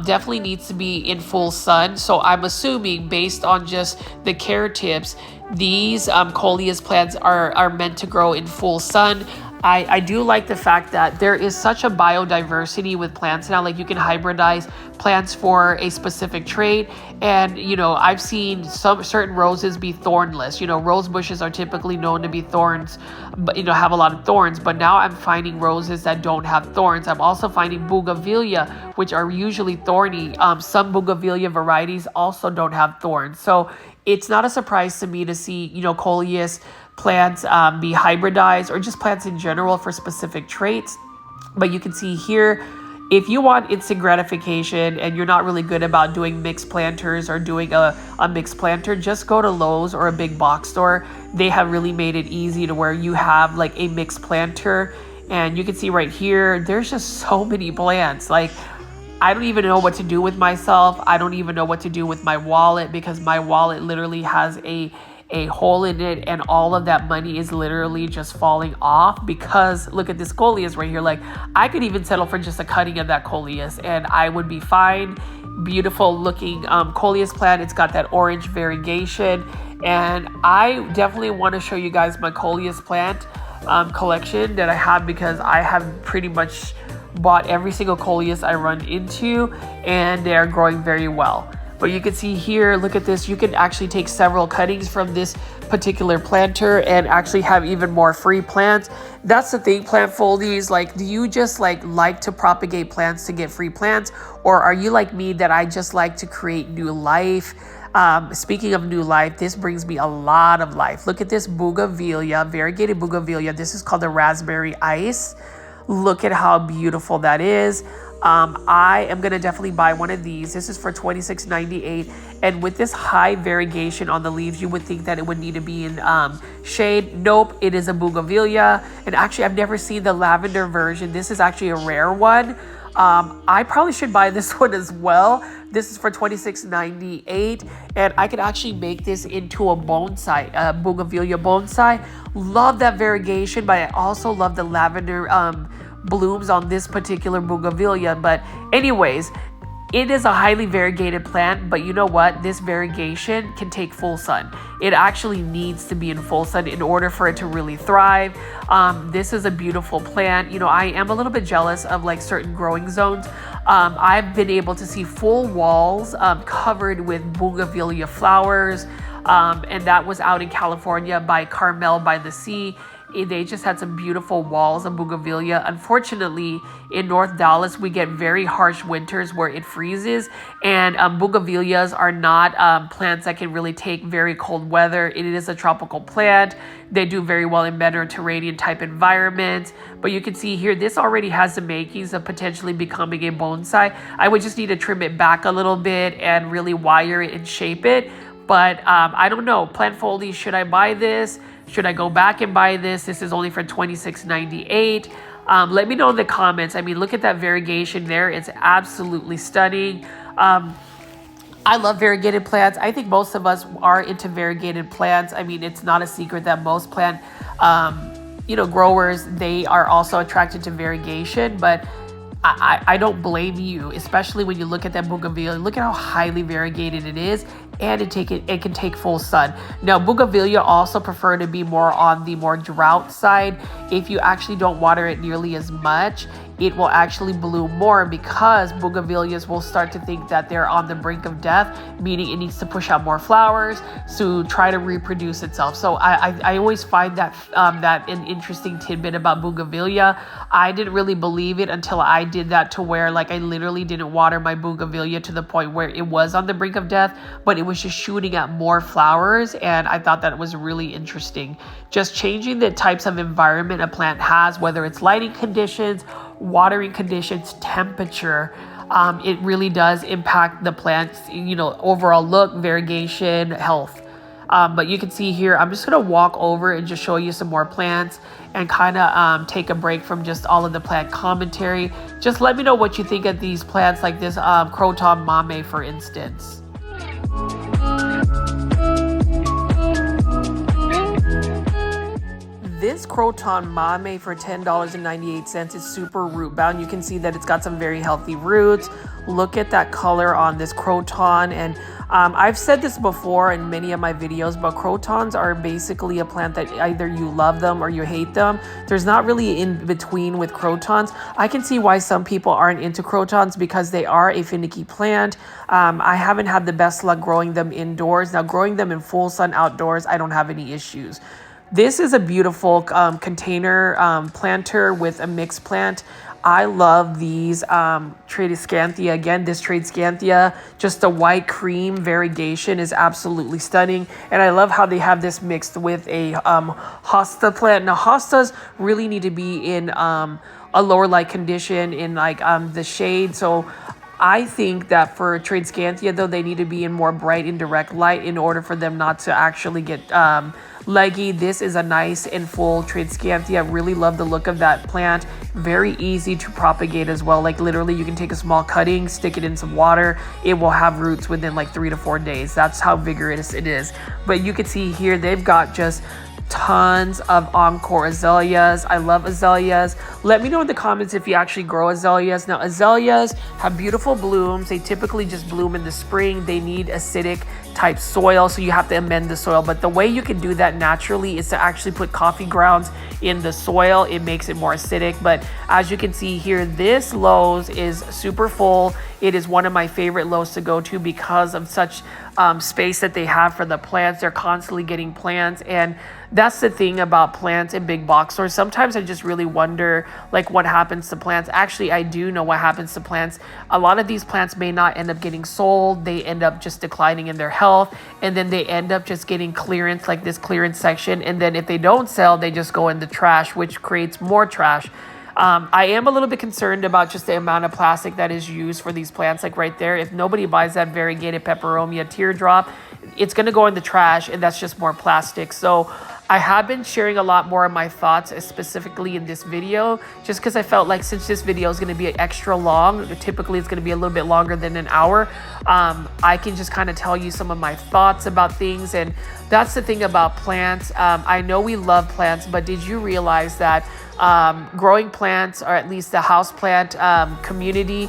Speaker 1: definitely needs to be in full sun. So I'm assuming, based on just the care tips, these Coleus plants are meant to grow in full sun. I do like the fact that there is such a biodiversity with plants now. Like you can hybridize plants for a specific trait. And, you know, I've seen some certain roses be thornless. You know, rose bushes are typically known to be thorns, but, you know, have a lot of thorns. But now I'm finding roses that don't have thorns. I'm also finding bougainvillea, which are usually thorny. Some bougainvillea varieties also don't have thorns. So it's not a surprise to me to see, you know, Coleus plants be hybridized, or just plants in general for specific traits. But you can see here, if you want instant gratification and you're not really good about doing mixed planters or doing a mixed planter, just go to Lowe's or a big box store. They have really made it easy to where you have like a mixed planter. And you can see right here, there's just so many plants. Like, I don't even know what to do with myself. I don't even know what to do with my wallet, because my wallet literally has a hole in it, and all of that money is literally just falling off. Because look at this Coleus right here. Like, I could even settle for just a cutting of that Coleus and I would be fine. Beautiful looking Coleus plant. It's got that orange variegation, and I definitely want to show you guys my Coleus plant collection that I have, because I have pretty much bought every single Coleus I run into, and they're growing very well. But you can see here, look at this. You can actually take several cuttings from this particular planter and actually have even more free plants. That's the thing, plant foldies. Like, do you just like to propagate plants to get free plants? Or are you like me, that I just like to create new life? Speaking of new life, this brings me a lot of life. Look at this bougainvillea, variegated bougainvillea. This is called the raspberry ice. Look at how beautiful that is. I am going to definitely buy one of these. This is for $26.98. And with this high variegation on the leaves, you would think that it would need to be in shade. Nope, it is a bougainvillea. And actually, I've never seen the lavender version. This is actually a rare one. I probably should buy this one as well. This is for $26.98. And I could actually make this into a bonsai, bougainvillea bonsai. Love that variegation, but I also love the lavender blooms on this particular bougainvillea. But anyways, it is a highly variegated plant, but you know what? This variegation can take full sun. It actually needs to be in full sun in order for it to really thrive. This is a beautiful plant. You know, I am a little bit jealous of like certain growing zones. I've been able to see full walls covered with bougainvillea flowers. And that was out in California by Carmel by the Sea. They just had some beautiful walls of bougainvillea. Unfortunately, in North Dallas, we get very harsh winters where it freezes, and bougainvilleas are not plants that can really take very cold weather. It is a tropical plant. They do very well in Mediterranean type environments, but you can see here, this already has the makings of potentially becoming a bonsai. I would just need to trim it back a little bit and really wire it and shape it. But I don't know, Plant Foldy, should I buy this? Should I go back and buy this? This is only for $26.98. Let me know in the comments. I mean, look at that variegation there. It's absolutely stunning. I love variegated plants. I think most of us are into variegated plants. I mean, it's not a secret that most plant, growers, they are also attracted to variegation, but I don't blame you, especially when you look at that bougainvillea. Look at how highly variegated it is, and it can take full sun. Now, bougainvillea also prefer to be more on the more drought side. If you actually don't water it nearly as much, it will actually bloom more, because bougainvilleas will start to think that they're on the brink of death, meaning it needs to push out more flowers to try to reproduce itself. So I always find that an interesting tidbit about bougainvillea. I didn't really believe it until I did that, to where like I literally didn't water my bougainvillea to the point where it was on the brink of death, but it was just shooting out more flowers, and I thought that was really interesting. Just changing the types of environment a plant has, whether it's lighting conditions, watering conditions, temperature, it really does impact the plant's, overall look, variegation, health. But you can see here, I'm just going to walk over and just show you some more plants and kind of take a break from just all of the plant commentary. Just let me know what you think of these plants, like this Croton mame, for instance. This Croton mame for $10.98 is super root bound. You can see that it's got some very healthy roots. Look at that color on this Croton. And I've said this before in many of my videos, but Crotons are basically a plant that either you love them or you hate them. There's not really in between with Crotons. I can see why some people aren't into Crotons, because they are a finicky plant. I haven't had the best luck growing them indoors. Now, growing them in full sun outdoors, I don't have any issues. This is a beautiful container planter with a mixed plant. I love these Tradescantia. Again, this Tradescantia, just the white cream variegation is absolutely stunning. And I love how they have this mixed with a hosta plant. Now, hostas really need to be in a lower light condition, in like the shade. So I think that for Tradescantia, though, they need to be in more bright and direct light in order for them not to actually get leggy. This is a nice and full Tradescantia. I really love the look of that plant. Very easy to propagate as well. Like literally, you can take a small cutting, stick it in some water. It will have roots within like 3 to 4 days. That's how vigorous it is. But you can see here, they've got just tons of encore azaleas. I love azaleas. Let me know in the comments if you actually grow azaleas. Now, azaleas have beautiful blooms. They typically just bloom in the spring. They need acidic type soil, so you have to amend the soil. But the way you can do that naturally is to actually put coffee grounds in the soil. It makes it more acidic. But as you can see here, this Lowe's is super full. It is one of my favorite Lowe's to go to because of such space that they have for the plants. They're constantly getting plants, and that's the thing about plants in big box stores. Sometimes I just really wonder like what happens to plants. Actually, I do know what happens to plants. A lot of these plants may not end up getting sold. They end up just declining in their health, and then they end up just getting clearance, like this clearance section. And then if they don't sell, they just go in the trash, which creates more trash. I am a little bit concerned about just the amount of plastic that is used for these plants. Like right there, if nobody buys that variegated peperomia teardrop, it's going to go in the trash, and that's just more plastic. So I have been sharing a lot more of my thoughts specifically in this video, just because I felt like since this video is going to be extra long, typically it's going to be a little bit longer than an hour, I can just kind of tell you some of my thoughts about things. And that's the thing about plants. I know we love plants, but did you realize that growing plants, or at least the houseplant community,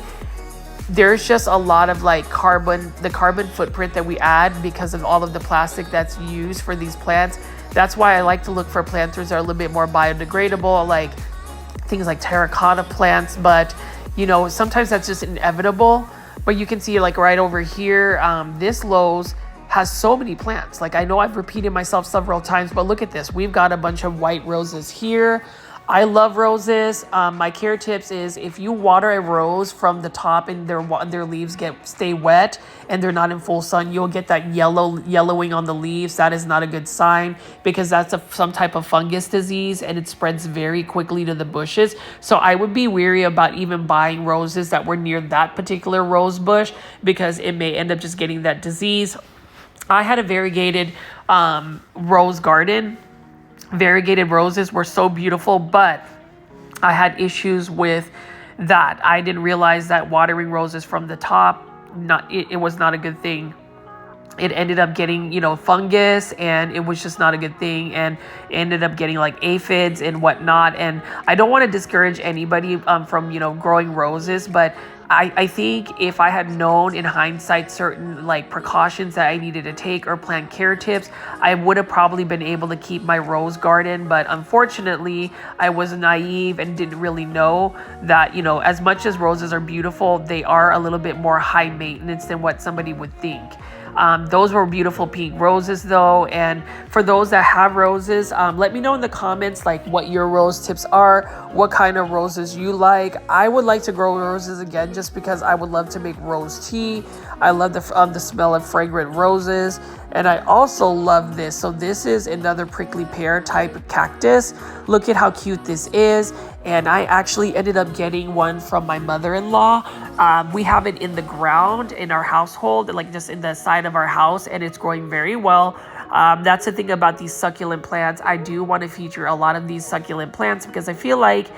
Speaker 1: there's just a lot of like the carbon footprint that we add because of all of the plastic that's used for these plants. That's why I like to look for planters that are a little bit more biodegradable, like things like terracotta plants. But sometimes that's just inevitable. But you can see like right over here, this Lowe's has so many plants. Like, I know I've repeated myself several times, but look at this. We've got a bunch of white roses here. I love roses. My care tips is if you water a rose from the top and their leaves stay wet and they're not in full sun, you'll get that yellowing on the leaves. That is not a good sign, because that's some type of fungus disease and it spreads very quickly to the bushes. So I would be weary about even buying roses that were near that particular rose bush, because it may end up just getting that disease. I had a variegated rose garden. Variegated roses were so beautiful, but I had issues with that. I didn't realize that watering roses from the top, it was not a good thing. It ended up getting, fungus, and it was just not a good thing, and ended up getting like aphids and whatnot. And I don't want to discourage anybody from, growing roses, but I think if I had known in hindsight certain like precautions that I needed to take or plant care tips, I would have probably been able to keep my rose garden. But unfortunately, I was naive and didn't really know that, as much as roses are beautiful, they are a little bit more high maintenance than what somebody would think. Those were beautiful pink roses though. And for those that have roses, let me know in the comments like what your rose tips are, what kind of roses you like. I would like to grow roses again just because I would love to make rose tea. I love the smell of fragrant roses. And I also love this. So this is another prickly pear type cactus. Look at how cute this is. And I actually ended up getting one from my mother-in-law. We have it in the ground in our household, like just in the side of our house, and it's growing very well. That's the thing about these succulent plants. I do want to feature a lot of these succulent plants because I feel like,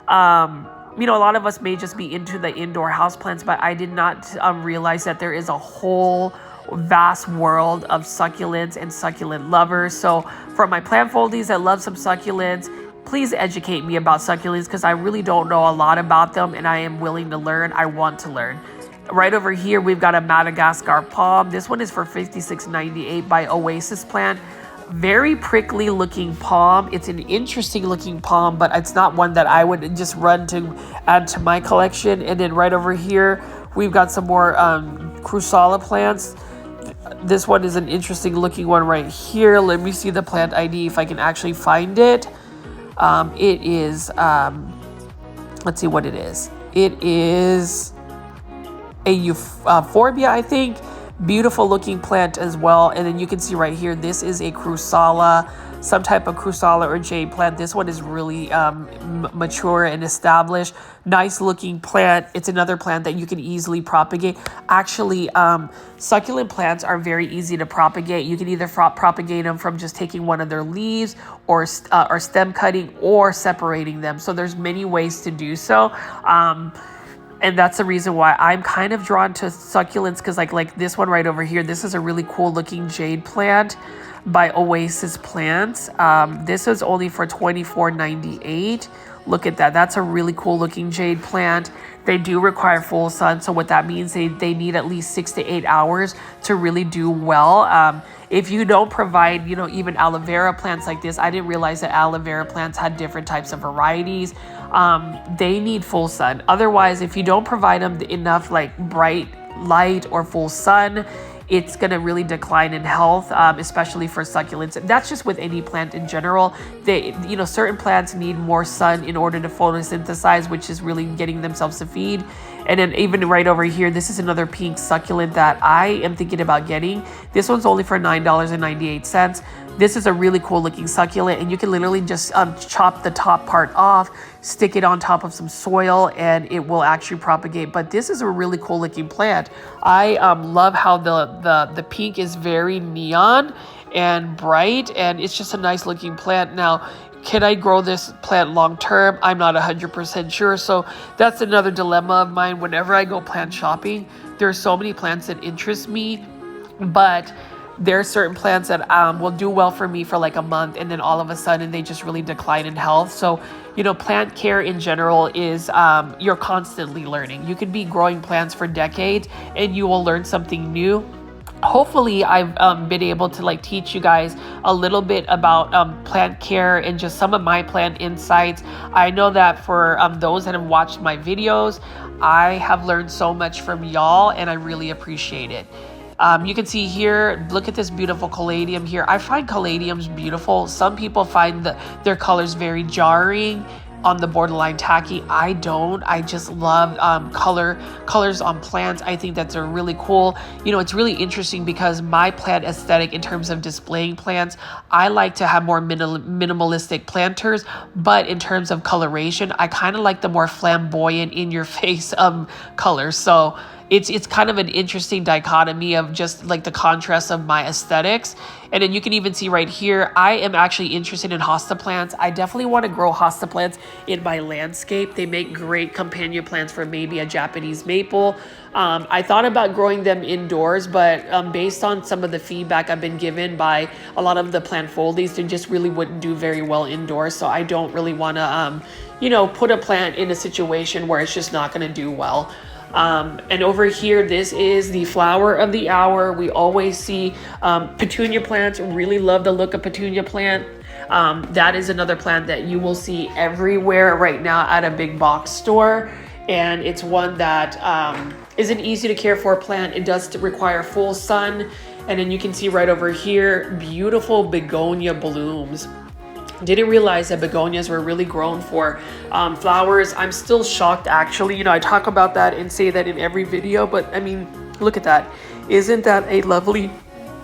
Speaker 1: a lot of us may just be into the indoor houseplants, but I did not realize that there is a whole vast world of succulents and succulent lovers. So for my plant foldies that love some succulents, please educate me about succulents, because I really don't know a lot about them and I am willing to learn. I want to learn. Right over here, we've got a Madagascar palm. This one is for $56.98 by Oasis plant. Very prickly looking palm. It's an interesting looking palm, but it's not one that I would just run to add to my collection. And then right over here, we've got some more Crusala plants. This one is an interesting looking one right here. Let me see the plant ID if I can actually find it. It is, let's see what it is. It is a euphorbia, I think. Beautiful looking plant as well. And then you can see right here, this is a Crusala, some type of Crusala or jade plant. This one is really mature and established. Nice looking plant. It's another plant that you can easily propagate. Actually, succulent plants are very easy to propagate. You can either propagate them from just taking one of their leaves or stem cutting or separating them. So there's many ways to do so. And that's the reason why I'm kind of drawn to succulents, because like this one right over here, this is a really cool looking jade plant by Oasis Plants. This is only for $24.98. Look at that. That's a really cool looking jade plant. They do require full sun. So what that means, they need at least 6 to 8 hours to really do well. If you don't provide, even aloe vera plants like this, I didn't realize that aloe vera plants had different types of varieties. They need full sun. Otherwise, if you don't provide them enough like bright light or full sun, it's going to really decline in health, especially for succulents. And that's just with any plant in general. Certain plants need more sun in order to photosynthesize, which is really getting themselves to feed. And then even right over here, this is another pink succulent that I am thinking about getting. This one's only for $9.98. This is a really cool looking succulent, and you can literally just chop the top part off, stick it on top of some soil, and it will actually propagate. But this is a really cool looking plant. I love how the pink is very neon and bright, and it's just a nice looking plant. Now, can I grow this plant long term? I'm not 100% sure. So that's another dilemma of mine whenever I go plant shopping. There are so many plants that interest me, but there are certain plants that will do well for me for like a month, and then all of a sudden they just really decline in health. So, plant care in general is you're constantly learning. You could be growing plants for decades and you will learn something new. Hopefully I've been able to teach you guys a little bit about plant care and just some of my plant insights. I know that for those that have watched my videos, I have learned so much from y'all, and I really appreciate it. You can see here, look at this beautiful caladium here. I find caladiums beautiful. Some people find their colors very jarring, on the borderline tacky. I don't. I just love colors on plants. I think that they're really cool. You know, it's really interesting because my plant aesthetic in terms of displaying plants, I like to have more minimalistic planters, but in terms of coloration, I kind of like the more flamboyant, in your face colors. So it's kind of an interesting dichotomy of just like the contrast of my aesthetics. And then you can even see right here, I am actually interested in hosta plants. I definitely want to grow hosta plants in my landscape. They make great companion plants for maybe a Japanese maple. I thought about growing them indoors, but based on some of the feedback I've been given by a lot of the plant foldies, they just really wouldn't do very well indoors. So I don't really want to, you know, put a plant in a situation where it's just not going to do well. And over here, this is the flower of the hour. We always see petunia plants. Really love the look of petunia plant. That is another plant that you will see everywhere right now at a big box store. And it's one that is an easy to care for plant. It does require full sun. And then you can see right over here, beautiful begonia blooms. Didn't realize that begonias were really grown for flowers. I'm still shocked, actually. You know, I talk about that and say that in every video, but I mean, look at that. Isn't that a lovely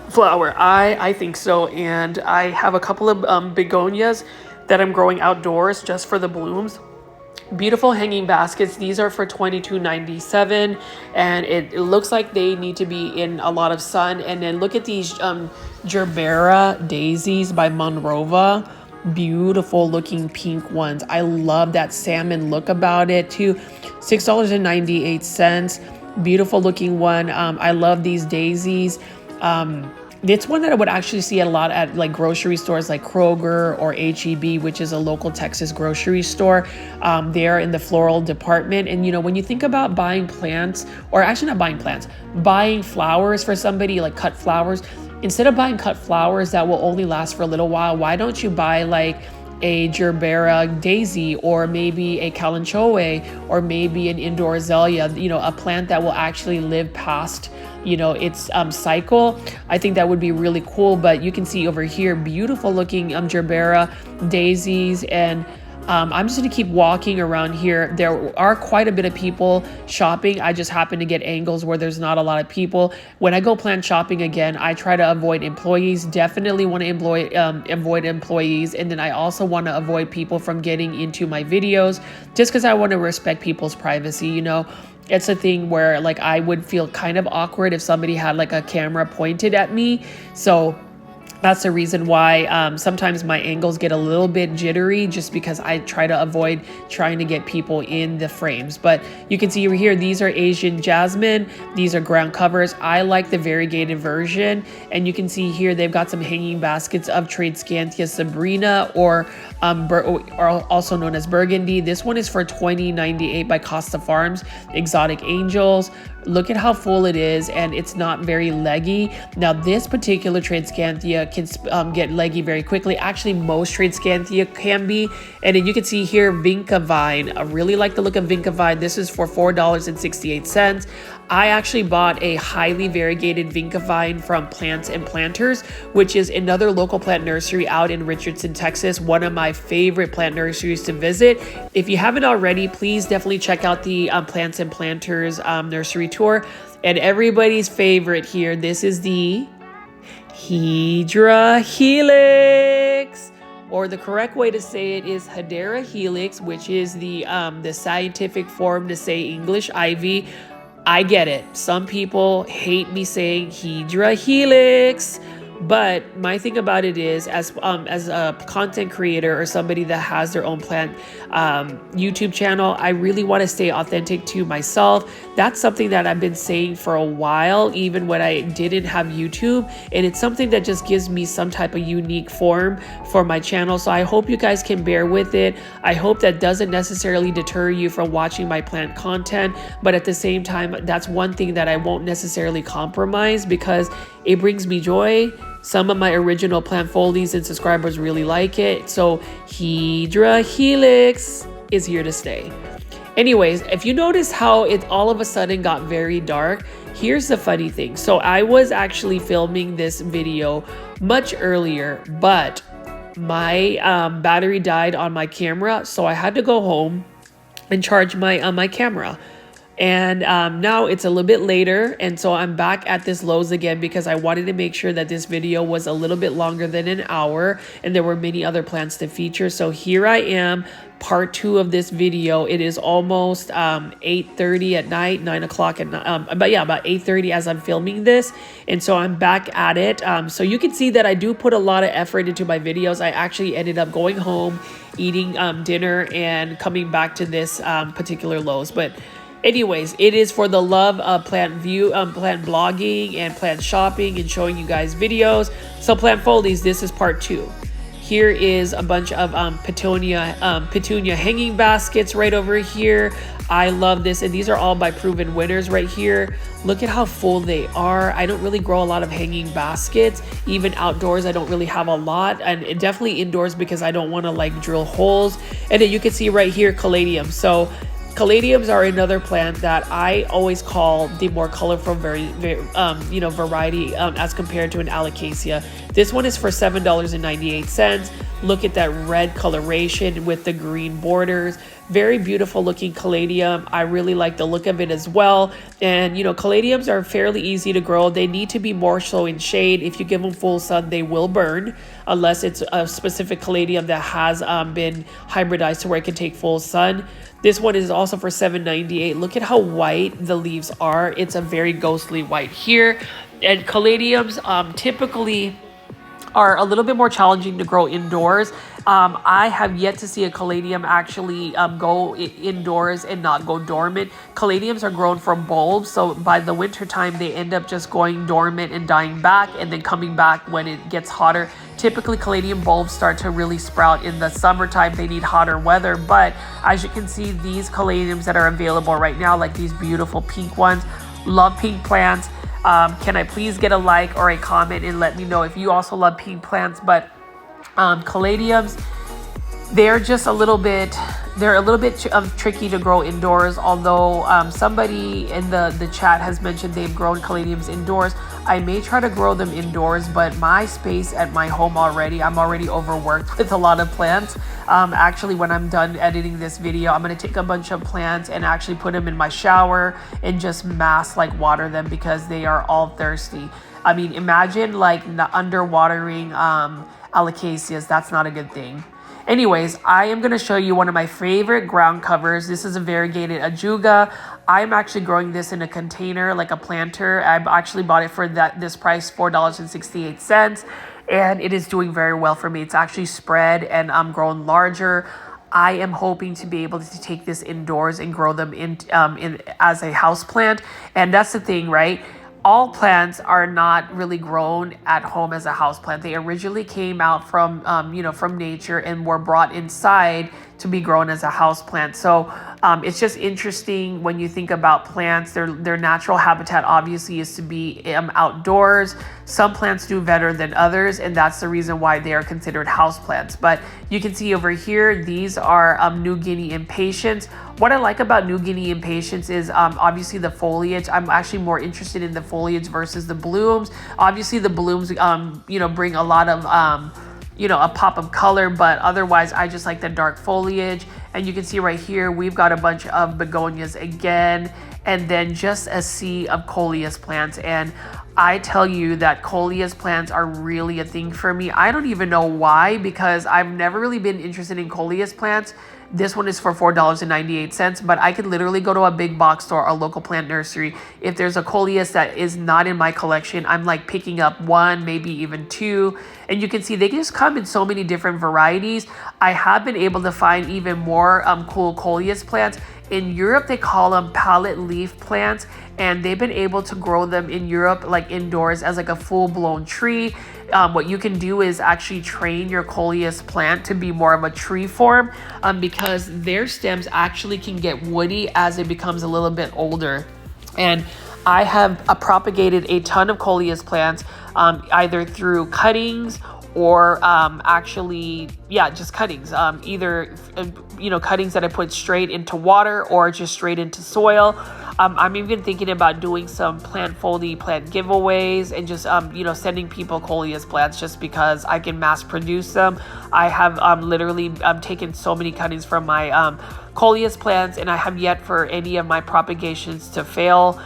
Speaker 1: flower? I think so. And I have a couple of begonias that I'm growing outdoors just for the blooms. Beautiful hanging baskets. These are for $22.97, and it looks like they need to be in a lot of sun. And then look at these gerbera daisies by Monrova. Beautiful looking pink ones. I love that salmon look about it too. $6.98. Beautiful looking one. I love these daisies. It's one that I would actually see a lot at like grocery stores like Kroger or HEB, which is a local Texas grocery store. They're in the floral department. And, you know, when you think about buying plants, or actually not buying plants, buying flowers for somebody, like cut flowers, instead of buying cut flowers that will only last for a little while, why don't you buy like a gerbera daisy, or maybe a kalanchoe, or maybe an indoor azalea, you know, a plant that will actually live past, you know, its cycle. I think that would be really cool. But you can see over here, beautiful looking gerbera daisies. And I'm just going to keep walking around here. There are quite a bit of people shopping. I just happen to get angles where there's not a lot of people. When I go plant shopping again, I try to avoid employees. Definitely want to avoid employees. And then I also want to avoid people from getting into my videos, just because I want to respect people's privacy. You know, it's a thing where like I would feel kind of awkward if somebody had like a camera pointed at me. So that's the reason why sometimes my angles get a little bit jittery, just because I try to avoid trying to get people in the frames. But you can see over here, these are Asian jasmine. These are ground covers. I like the variegated version. And you can see here, they've got some hanging baskets of Tradescantia Sabrina, or also known as Burgundy. This one is for $20.98 by Costa Farms, Exotic Angels. Look at how full it is, and it's not very leggy. Now, this particular Tradescantia can get leggy very quickly. Actually, most Tradescantia can be. And then you can see here, Vinca Vine. I really like the look of Vinca Vine. This is for $4.68. I actually bought a highly variegated Vinca Vine from Plants and Planters, which is another local plant nursery out in Richardson, Texas. One of my favorite plant nurseries to visit. If you haven't already, please definitely check out the Plants and Planters nursery tour. And everybody's favorite here, this is the Hedera Helix. Or the correct way to say it is Hedera Helix, which is the scientific form to say English ivy. I get it. Some people hate me saying Hedera Helix, but my thing about it is, as a content creator or somebody that has their own plant YouTube channel, I really want to stay authentic to myself. That's something that I've been saying for a while, even when I didn't have YouTube, and it's something that just gives me some type of unique form for my channel. So I hope you guys can bear with it. I hope that doesn't necessarily deter you from watching my plant content, but at the same time, that's one thing that I won't necessarily compromise, because it brings me joy. Some of my original plant foldies and subscribers really like it. So Hedera Helix is here to stay. Anyways, if you notice how it all of a sudden got very dark, Here's the funny thing. So I was actually filming this video much earlier, but my battery died on my camera, so I had to go home and charge my camera. And now it's a little bit later, and so I'm back at this Lowe's again because I wanted to make sure that this video was a little bit longer than an hour, and there were many other plants to feature. So here I am, part 2 of this video. It is almost 8:30 at night, 9 o'clock at night, but yeah, about 8:30 as I'm filming this, and so I'm back at it. So you can see that I do put a lot of effort into my videos. I actually ended up going home, eating dinner, and coming back to this particular Lowe's. But anyways, it is for the love of plant blogging and plant shopping and showing you guys videos. So plant folies, this is part 2. Here is a bunch of petunia hanging baskets right over here. I love this, and these are all by proven winners right here. Look at how full they are. I don't really grow a lot of hanging baskets. Even outdoors, I don't really have a lot, and definitely indoors because I don't want to like drill holes. And then you can see right here, caladiums. So caladiums are another plant that I always call the more colorful variety as compared to an alocasia. This one is for $7.98. Look at that red coloration with the green borders. Very beautiful looking caladium. I really like the look of it as well. And caladiums are fairly easy to grow. They need to be more so in shade. If you give them full sun, they will burn unless it's a specific caladium that has been hybridized to where it can take full sun. This one is also for $7.98. Look at how white the leaves are. It's a very ghostly white here. And caladiums typically are a little bit more challenging to grow indoors. I have yet to see a caladium actually go indoors and not go dormant. Caladiums are grown from bulbs, so by the winter time they end up just going dormant and dying back and then coming back when it gets hotter. Typically caladium bulbs start to really sprout in the summertime. They need hotter weather, but as you can see, these caladiums that are available right now, like these beautiful pink ones, love pink plants. Can I please get a like or a comment and let me know if you also love pink plants? But caladiums, they're just a little bit tricky to grow indoors. Although somebody in the chat has mentioned they've grown caladiums indoors. I may try to grow them indoors, but my space at my home I'm already overworked with a lot of plants. Actually, when I'm done editing this video, I'm going to take a bunch of plants and actually put them in my shower and just water them because they are all thirsty. I mean, imagine underwatering alocasias. That's not a good thing. Anyways, I am going to show you one of my favorite ground covers. This is a variegated ajuga. I'm actually growing this in a container, like a planter. I actually bought it for this price, $4.68, and it is doing very well for me. It's actually spread and grown larger. I am hoping to be able to take this indoors and grow them in as a house plant. And that's the thing, right? All plants are not really grown at home as a house plant. They originally came out from from nature and were brought inside to be grown as a house plant. So it's just interesting when you think about plants. Their natural habitat obviously is to be outdoors. Some plants do better than others, and that's the reason why they are considered house plants. But you can see over here, these are New Guinea impatiens. What I like about New Guinea impatiens is obviously the foliage. I'm actually more interested in the foliage versus the blooms. Obviously the blooms bring a lot of a pop of color, but otherwise I just like the dark foliage. And you can see right here we've got a bunch of begonias again, and then just a sea of Coleus plants. And I tell you that Coleus plants are really a thing for me. I don't even know why, because I've never really been interested in Coleus plants. This one is for $4.98, but I could literally go to a big box store or local plant nursery. If there's a Coleus that is not in my collection, I'm like picking up one, maybe even two. And you can see they just come in so many different varieties. I have been able to find even more cool Coleus plants. In Europe, they call them palette leaf plants, and they've been able to grow them in Europe like indoors as like a full-blown tree. What you can do is actually train your Coleus plant to be more of a tree form because their stems actually can get woody as it becomes a little bit older. And I have propagated a ton of Coleus plants either through cuttings or just cuttings, either cuttings that I put straight into water or just straight into soil. I'm even thinking about doing some plant giveaways and just, sending people Coleus plants just because I can mass produce them. I have literally taken so many cuttings from my Coleus plants, and I have yet for any of my propagations to fail.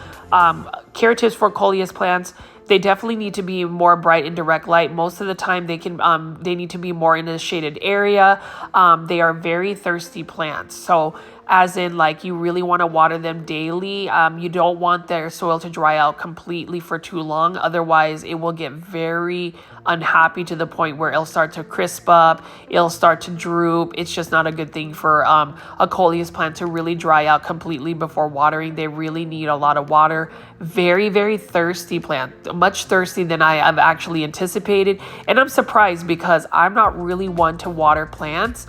Speaker 1: Care tips for Coleus plants: they definitely need to be more bright in direct light. Most of the time they need to be more in a shaded area. They are very thirsty plants. So as in, like, you really want to water them daily. You don't want their soil to dry out completely for too long. Otherwise, it will get very unhappy to the point where it'll start to crisp up. It'll start to droop. It's just not a good thing for a Coleus plant to really dry out completely before watering. They really need a lot of water. Very, very thirsty plant. Much thirsty than I have actually anticipated. And I'm surprised because I'm not really one to water plants.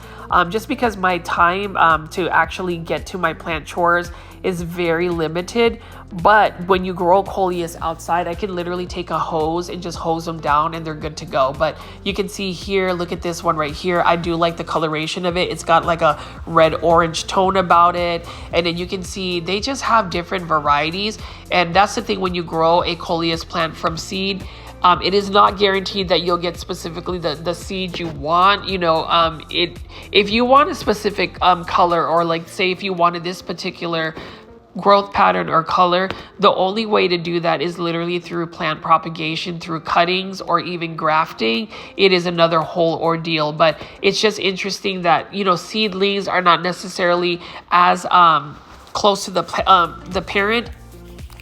Speaker 1: Just because my time to actually get to my plant chores is very limited. But when you grow Coleus outside, I can literally take a hose and just hose them down and they're good to go. But you can see here, look at this one right here. I do like the coloration of it. It's got like a red orange tone about it. And then you can see they just have different varieties. And that's the thing when you grow a Coleus plant from seed. It is not guaranteed that you'll get specifically the seed you want. If you want a specific color, or like say if you wanted this particular growth pattern or color, the only way to do that is literally through plant propagation, through cuttings, or even grafting. It is another whole ordeal, but it's just interesting that seedlings are not necessarily as close to the parent.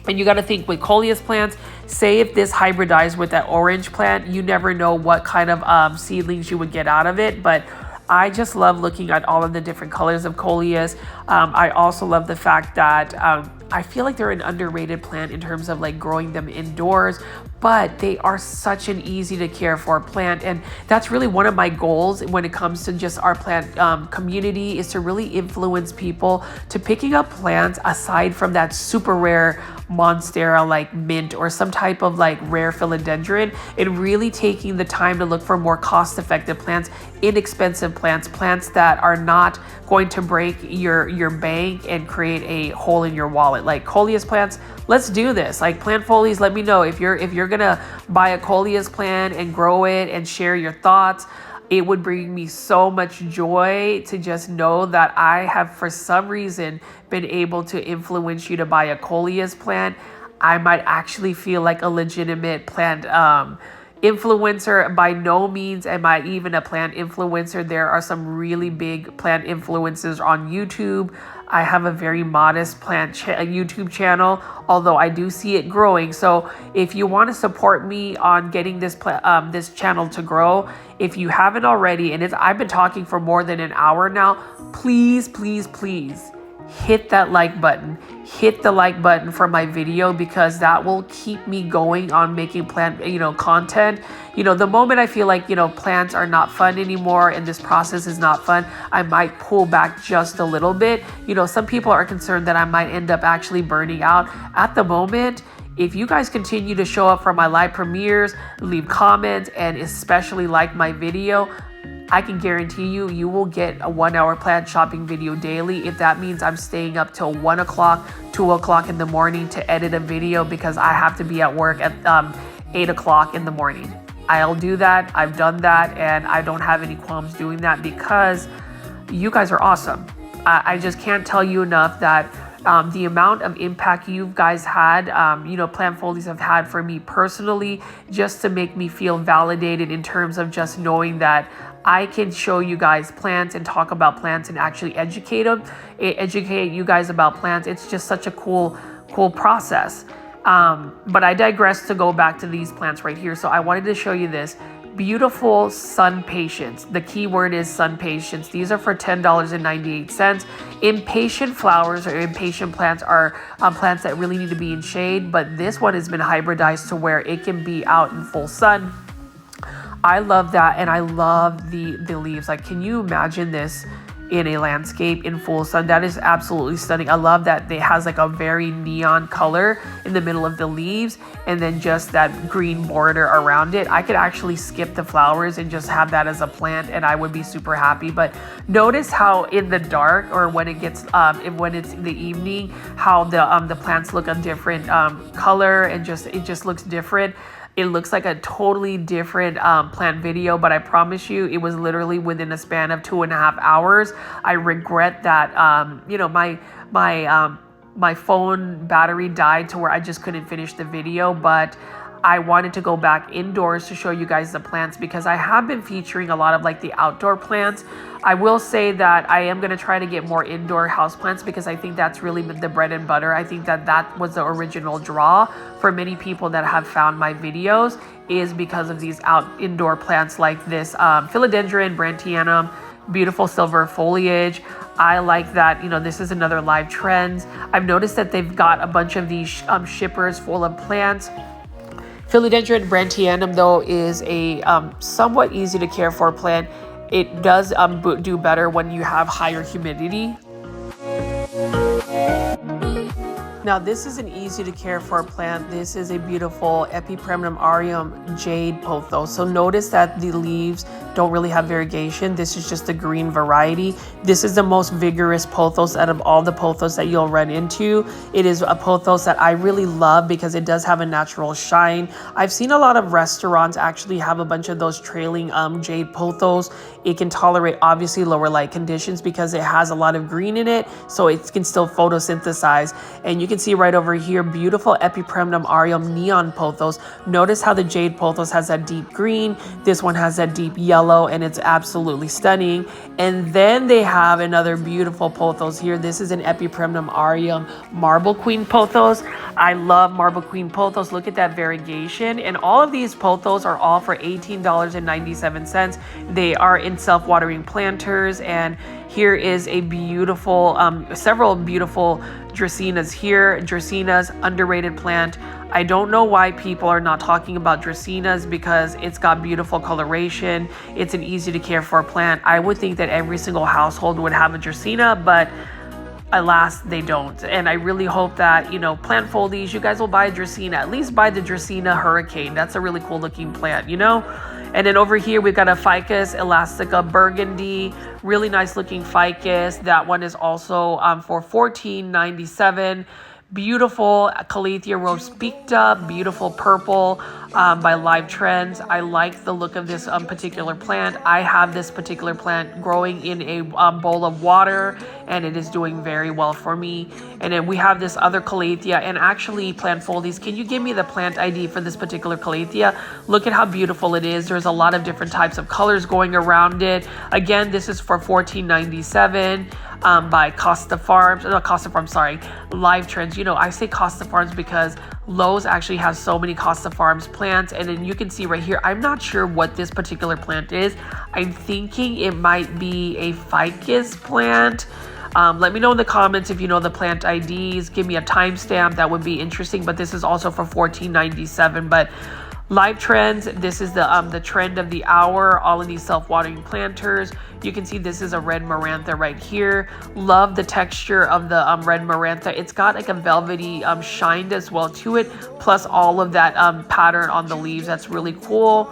Speaker 1: And you got to think with Coleus plants, say if this hybridized with that orange plant, you never know what kind of seedlings you would get out of it. But I just love looking at all of the different colors of Coleus. I also love the fact that I feel like they're an underrated plant in terms of like growing them indoors, but they are such an easy to care for plant. And that's really one of my goals when it comes to just our plant community, is to really influence people to picking up plants aside from that super rare monstera like mint or some type of like rare philodendron, and really taking the time to look for more cost-effective plants, inexpensive plants that are not going to break your bank and create a hole in your wallet. Like Coleus plants, let's do this. Like plant folies, let me know if you're gonna buy a Coleus plant and grow it and share your thoughts. It would bring me so much joy to just know that I have, for some reason, been able to influence you to buy a Coleus plant. I might actually feel like a legitimate plant influencer. By no means am I even a plant influencer. There are some really big plant influencers on YouTube. I have a very modest plant YouTube channel, although I do see it growing. So if you want to support me on getting this this channel to grow, if you haven't already, and I've been talking for more than an hour now, please, please, please hit that like button. Hit the like button for my video, because that will keep me going on making plant content. The moment I feel like plants are not fun anymore and this process is not fun, I might pull back just a little bit. Some people are concerned that I might end up actually burning out. At the moment, if you guys continue to show up for my live premieres, leave comments, and especially like my video, I can guarantee you will get a 1 hour plant shopping video daily. If that means I'm staying up till 1 o'clock, 2 o'clock in the morning to edit a video because I have to be at work at 8 o'clock in the morning, I'll do that. I've done that, and I don't have any qualms doing that because you guys are awesome. I just can't tell you enough that the amount of impact you guys had, plant folies have had for me personally, just to make me feel validated in terms of just knowing that I can show you guys plants and talk about plants and actually educate you guys about plants. It's just such a cool process. But I digress to go back to these plants right here. So I wanted to show you this beautiful sun patience. The key word is sun patience. These are for $10.98. Impatient flowers or impatient plants are plants that really need to be in shade, but this one has been hybridized to where it can be out in full sun. I love that, and I love the leaves. Like, can you imagine this in a landscape in full sun. That is absolutely stunning. I love that it has like a very neon color in the middle of the leaves, and then just that green border around it. I could actually skip the flowers and just have that as a plant, and I would be super happy. But notice how in the dark, or when it gets when it's in the evening, how the plants look a different color, and it just looks different. It looks like a totally different plant video, but I promise you, it was literally within a span of 2.5 hours. I regret that, you know, my phone battery died to where I just couldn't finish the video, but I wanted to go back indoors to show you guys the plants, because I have been featuring a lot of like the outdoor plants. I will say that I am going to try to get more indoor houseplants, because I think that's really the bread and butter. I think that was the original draw for many people that have found my videos, is because of these indoor plants like this Philodendron Brantianum, beautiful silver foliage. I like that, you know, this is another live trends. I've noticed that they've got a bunch of these shippers full of plants. Philodendron Brantianum, though, is a somewhat easy to care for plant. It does do better when you have higher humidity. Now, this is an easy to care for plant. This is a beautiful Epipremnum aureum jade pothos. So notice that the leaves don't really have variegation. This is just the green variety. This is the most vigorous pothos out of all the pothos that you'll run into. It is a pothos that I really love because it does have a natural shine. I've seen a lot of restaurants actually have a bunch of those trailing jade pothos. It can tolerate obviously lower light conditions because it has a lot of green in it, so it can still photosynthesize. And you can see right over here, beautiful Epipremnum aureum neon pothos. Notice how the jade pothos has that deep green. This one has that deep yellow, and it's absolutely stunning. And then they have another beautiful pothos here. This is an Epipremnum aureum marble queen pothos. I love marble queen pothos. Look at that variegation. And all of these pothos are all for $18.97. They are in self-watering planters, and here is a beautiful, several beautiful Dracaenas here. Dracaenas, underrated plant. I don't know why people are not talking about Dracaenas, because it's got beautiful coloration. It's an easy to care for plant. I would think that every single household would have a Dracaena, but alas, they don't. And I really hope that, you know, plant foldies, you guys will buy a Dracaena. At least buy the Dracaena Hurricane. That's a really cool looking plant, you know? And then over here, we've got a Ficus elastica burgundy, really nice looking ficus. That one is also for $14.97. Beautiful Calathea rospicta, beautiful purple by Live Trends. I like the look of this particular plant. I have this particular plant growing in a bowl of water, and it is doing very well for me. And then we have this other Calathea, and actually, plant foldies, can you give me the plant ID for this particular Calathea? Look at how beautiful it is. There's a lot of different types of colors going around it. Again, this is for $14.97. By Live Trends. You know, I say Costa Farms because Lowe's actually has so many Costa Farms plants. And then you can see right here, I'm not sure what this particular plant is. I'm thinking it might be a ficus plant. Let me know in the comments if you know the plant IDs. Give me a timestamp. That would be interesting. But this is also for $14.97. But Live Trends, this is the trend of the hour. All of these self-watering planters. You can see this is a red marantha right here. Love the texture of the red marantha. It's got like a velvety shine as well to it, plus all of that pattern on the leaves. That's really cool.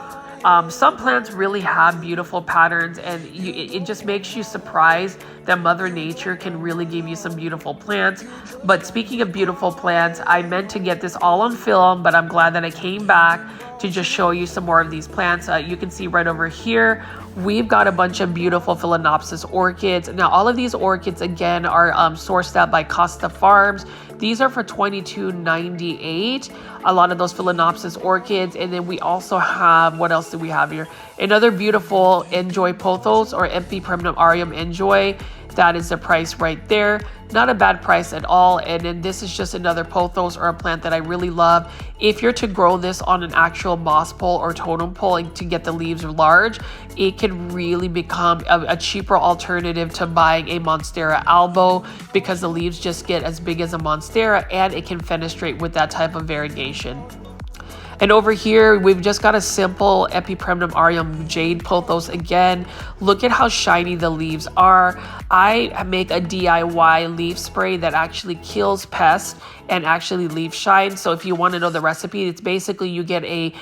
Speaker 1: Some plants really have beautiful patterns, and it just makes you surprised that Mother Nature can really give you some beautiful plants. But speaking of beautiful plants, I meant to get this all on film, but I'm glad that I came back to just show you some more of these plants. You can see right over here, we've got a bunch of beautiful Phalaenopsis orchids. Now, all of these orchids, again, are sourced out by Costa Farms. These are for $22.98. A lot of those Phalaenopsis orchids. And then we also have, what else do we have here? Another beautiful Enjoy pothos, or Epipremnum aureum Enjoy. That is the price right there. Not a bad price at all. And then this is just another pothos, or a plant that I really love. If you're to grow this on an actual moss pole or totem pole and to get the leaves large, it can really become a cheaper alternative to buying a Monstera albo, because the leaves just get as big as a Monstera, and it can fenestrate with that type of variegation. And over here, we've just got a simple Epipremnum aureum jade pothos again. Look at how shiny the leaves are. I make a DIY leaf spray that actually kills pests and actually leaf shine. So if you want to know the recipe, it's basically you get a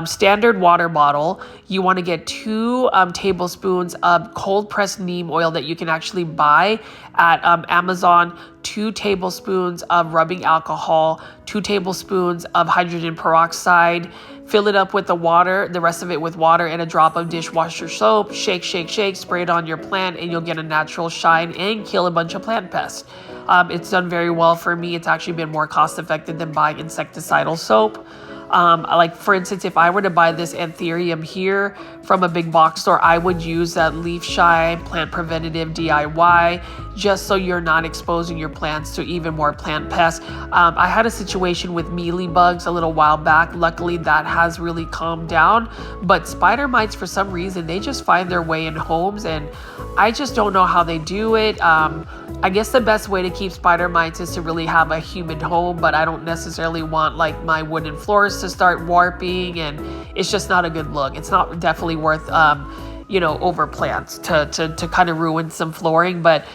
Speaker 1: standard water bottle. You want to get 2 tablespoons of cold pressed neem oil that you can actually buy at Amazon, 2 tablespoons of rubbing alcohol, 2 tablespoons of hydrogen peroxide. Fill it up with the water, the rest of it with water and a drop of dishwasher soap. Shake, shake, shake, spray it on your plant and you'll get a natural shine and kill a bunch of plant pests. It's done very well for me. It's actually been more cost effective than buying insecticidal soap. Like for instance, if I were to buy this anthurium here from a big box store, I would use that leaf shine plant preventative DIY, just so you're not exposing your plants to even more plant pests. I had a situation with mealy bugs a little while back. Luckily that has really calmed down, but spider mites, for some reason, they just find their way in homes, and I just don't know how they do it. I guess the best way to keep spider mites is to really have a humid home, but I don't necessarily want like my wooden floors to start warping, and it's just not a good look. It's not definitely worth over plants to kind of ruin some flooring. But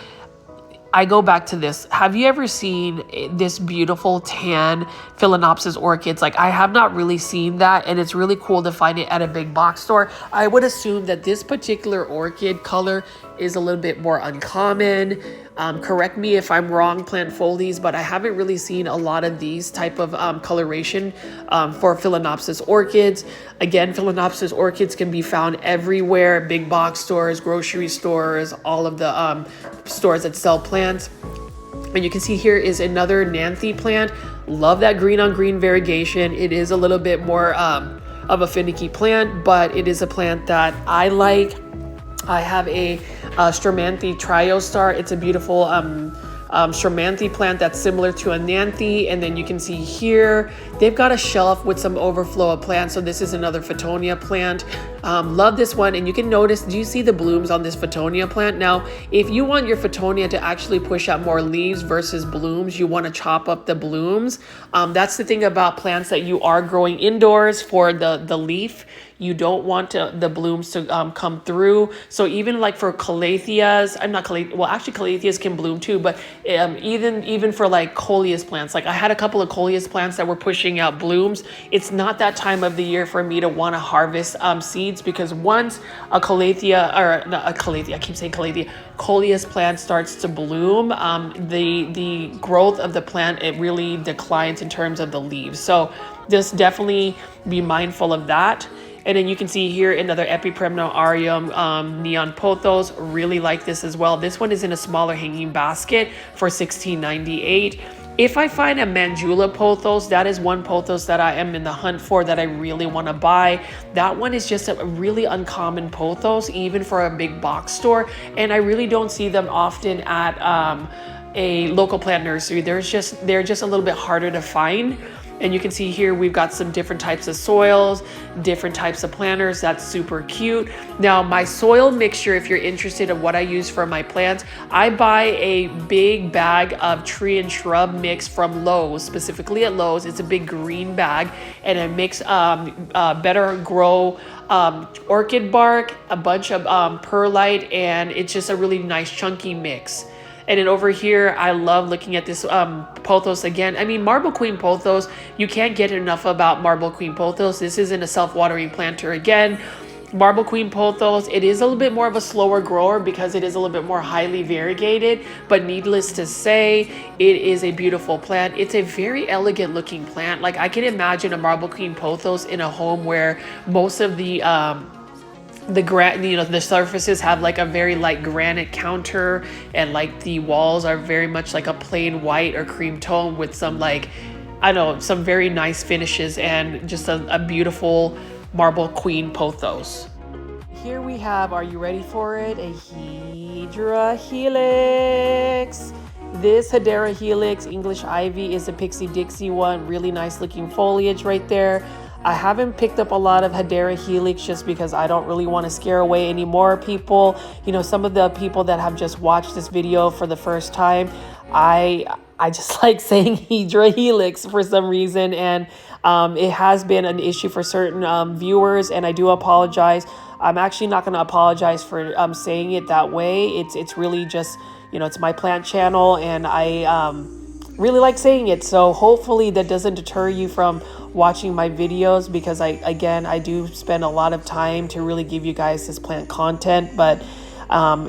Speaker 1: I go back to this. Have you ever seen this beautiful tan Philodendron orchids? Like, I have not really seen that, and it's really cool to find it at a big box store. I would assume that this particular orchid color is a little bit more uncommon. Correct me if I'm wrong, plant folies, but I haven't really seen a lot of these type of coloration for Philodendron orchids. Again, Philodendron orchids can be found everywhere, big box stores, grocery stores, all of the stores that sell plants. And you can see here is another Nanthe plant. Love that green on green variegation. It is a little bit more of a finicky plant, but it is a plant that I like. I have a Stromanthe Triostar. It's a beautiful Stromanthe plant that's similar to a Nanthe. And then you can see here, they've got a shelf with some overflow of plants. So this is another Photonia plant. Love this one. And you can notice, do you see the blooms on this Photonia plant? Now, if you want your Photonia to actually push out more leaves versus blooms, you want to chop up the blooms. That's the thing about plants that you are growing indoors for the leaf. You don't want the blooms to come through. So even like for calatheas, actually calatheas can bloom too, but even for like Coleus plants, like I had a couple of Coleus plants that were pushing out blooms. It's not that time of the year for me to want to harvest seeds, because once a Coleus plant starts to bloom, the growth of the plant, it really declines in terms of the leaves. So just definitely be mindful of that. And then you can see here another Epipremnum aureum neon pothos. Really like this as well. This one is in a smaller hanging basket for $16.98. If I find a Mandula pothos, that is one pothos that I am in the hunt for, that I really want to buy. That one is just a really uncommon pothos, even for a big box store. And I really don't see them often at a local plant nursery. They're just a little bit harder to find. And you can see here we've got some different types of soils, different types of planters. That's super cute. Now, my soil mixture, if you're interested in what I use for my plants, I buy a big bag of tree and shrub mix from Lowe, specifically at Lowe's. It's a big green bag, and it makes better grow orchid bark, a bunch of perlite, and it's just a really nice chunky mix. And then over here, I love looking at this pothos again. I mean, Marble Queen pothos, you can't get enough about Marble Queen pothos. This isn't a self-watering planter again. Marble Queen pothos, it is a little bit more of a slower grower because it is a little bit more highly variegated, but needless to say, it is a beautiful plant. It's a very elegant looking plant. Like, I can imagine a Marble Queen pothos in a home where most of the surfaces have like a very light granite counter, and like the walls are very much like a plain white or cream tone with some some very nice finishes, and just a beautiful Marble Queen pothos. Here we have, are you ready for it? A Hedera helix. This Hedera helix English ivy is a Pixie Dixie one. Really nice looking foliage right there. I haven't picked up a lot of Hedera helix just because I don't really want to scare away any more people. You know, some of the people that have just watched this video for the first time, I just like saying Hedera helix for some reason, and It has been an issue for certain viewers, and I do apologize. I'm actually not going to apologize for saying it that way. It's really just, you know, it's my plant channel, and I really like saying it. So hopefully that doesn't deter you from watching my videos, because I do spend a lot of time to really give you guys this plant content. But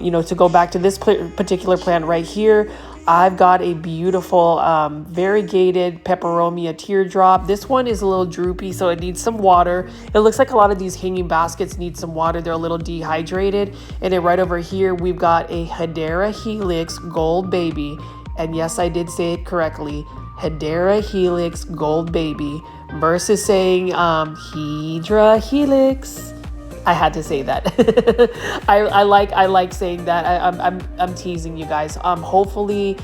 Speaker 1: you know, to go back to this particular plant right here, I've got a beautiful variegated peperomia teardrop. This one is a little droopy, so it needs some water. It looks like a lot of these hanging baskets need some water. They're a little dehydrated. And then right over here, we've got a Hedera helix gold baby. And yes, I did say it correctly, Hedera helix gold baby, versus saying Hedera helix. I had to say that. I like saying that. I'm teasing you guys. Hopefully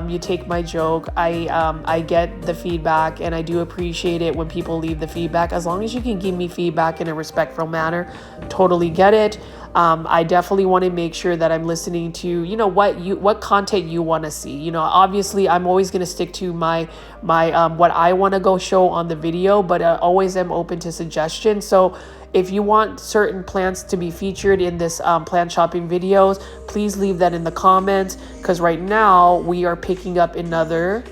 Speaker 1: you take my joke. I get the feedback, and I do appreciate it when people leave the feedback. As long as you can give me feedback in a respectful manner, totally get it. I definitely want to make sure that I'm listening to, you know, what content you want to see. You know, obviously I'm always going to stick to my what I want to go show on the video, but I always am open to suggestions. So if you want certain plants to be featured in this plant shopping videos, please leave that in the comments, because right now we are picking up another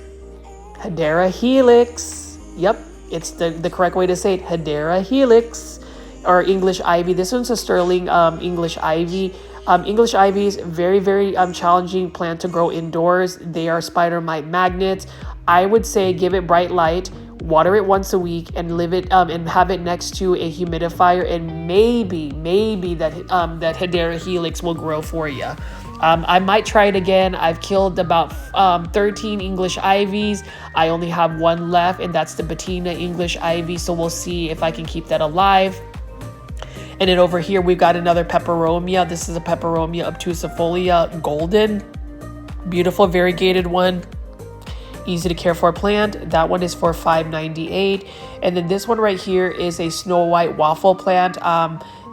Speaker 1: Hedera helix. Yep, it's the correct way to say it, Hedera helix, or English ivy. This one's a sterling English ivy. English ivy is very, very challenging plant to grow indoors. They are spider mite magnets. I would say give it bright light, water it once a week, and live it and have it next to a humidifier, and maybe that Hedera helix will grow for you. I might try it again. I've killed about 13 English ivies. I only have one left, and that's the Bettina English ivy. So we'll see if I can keep that alive. And then over here, we've got another peperomia. This is a peperomia obtusifolia golden. Beautiful variegated one. Easy to care for plant. That one is for $5.98. And then this one right here is a Snow White waffle plant.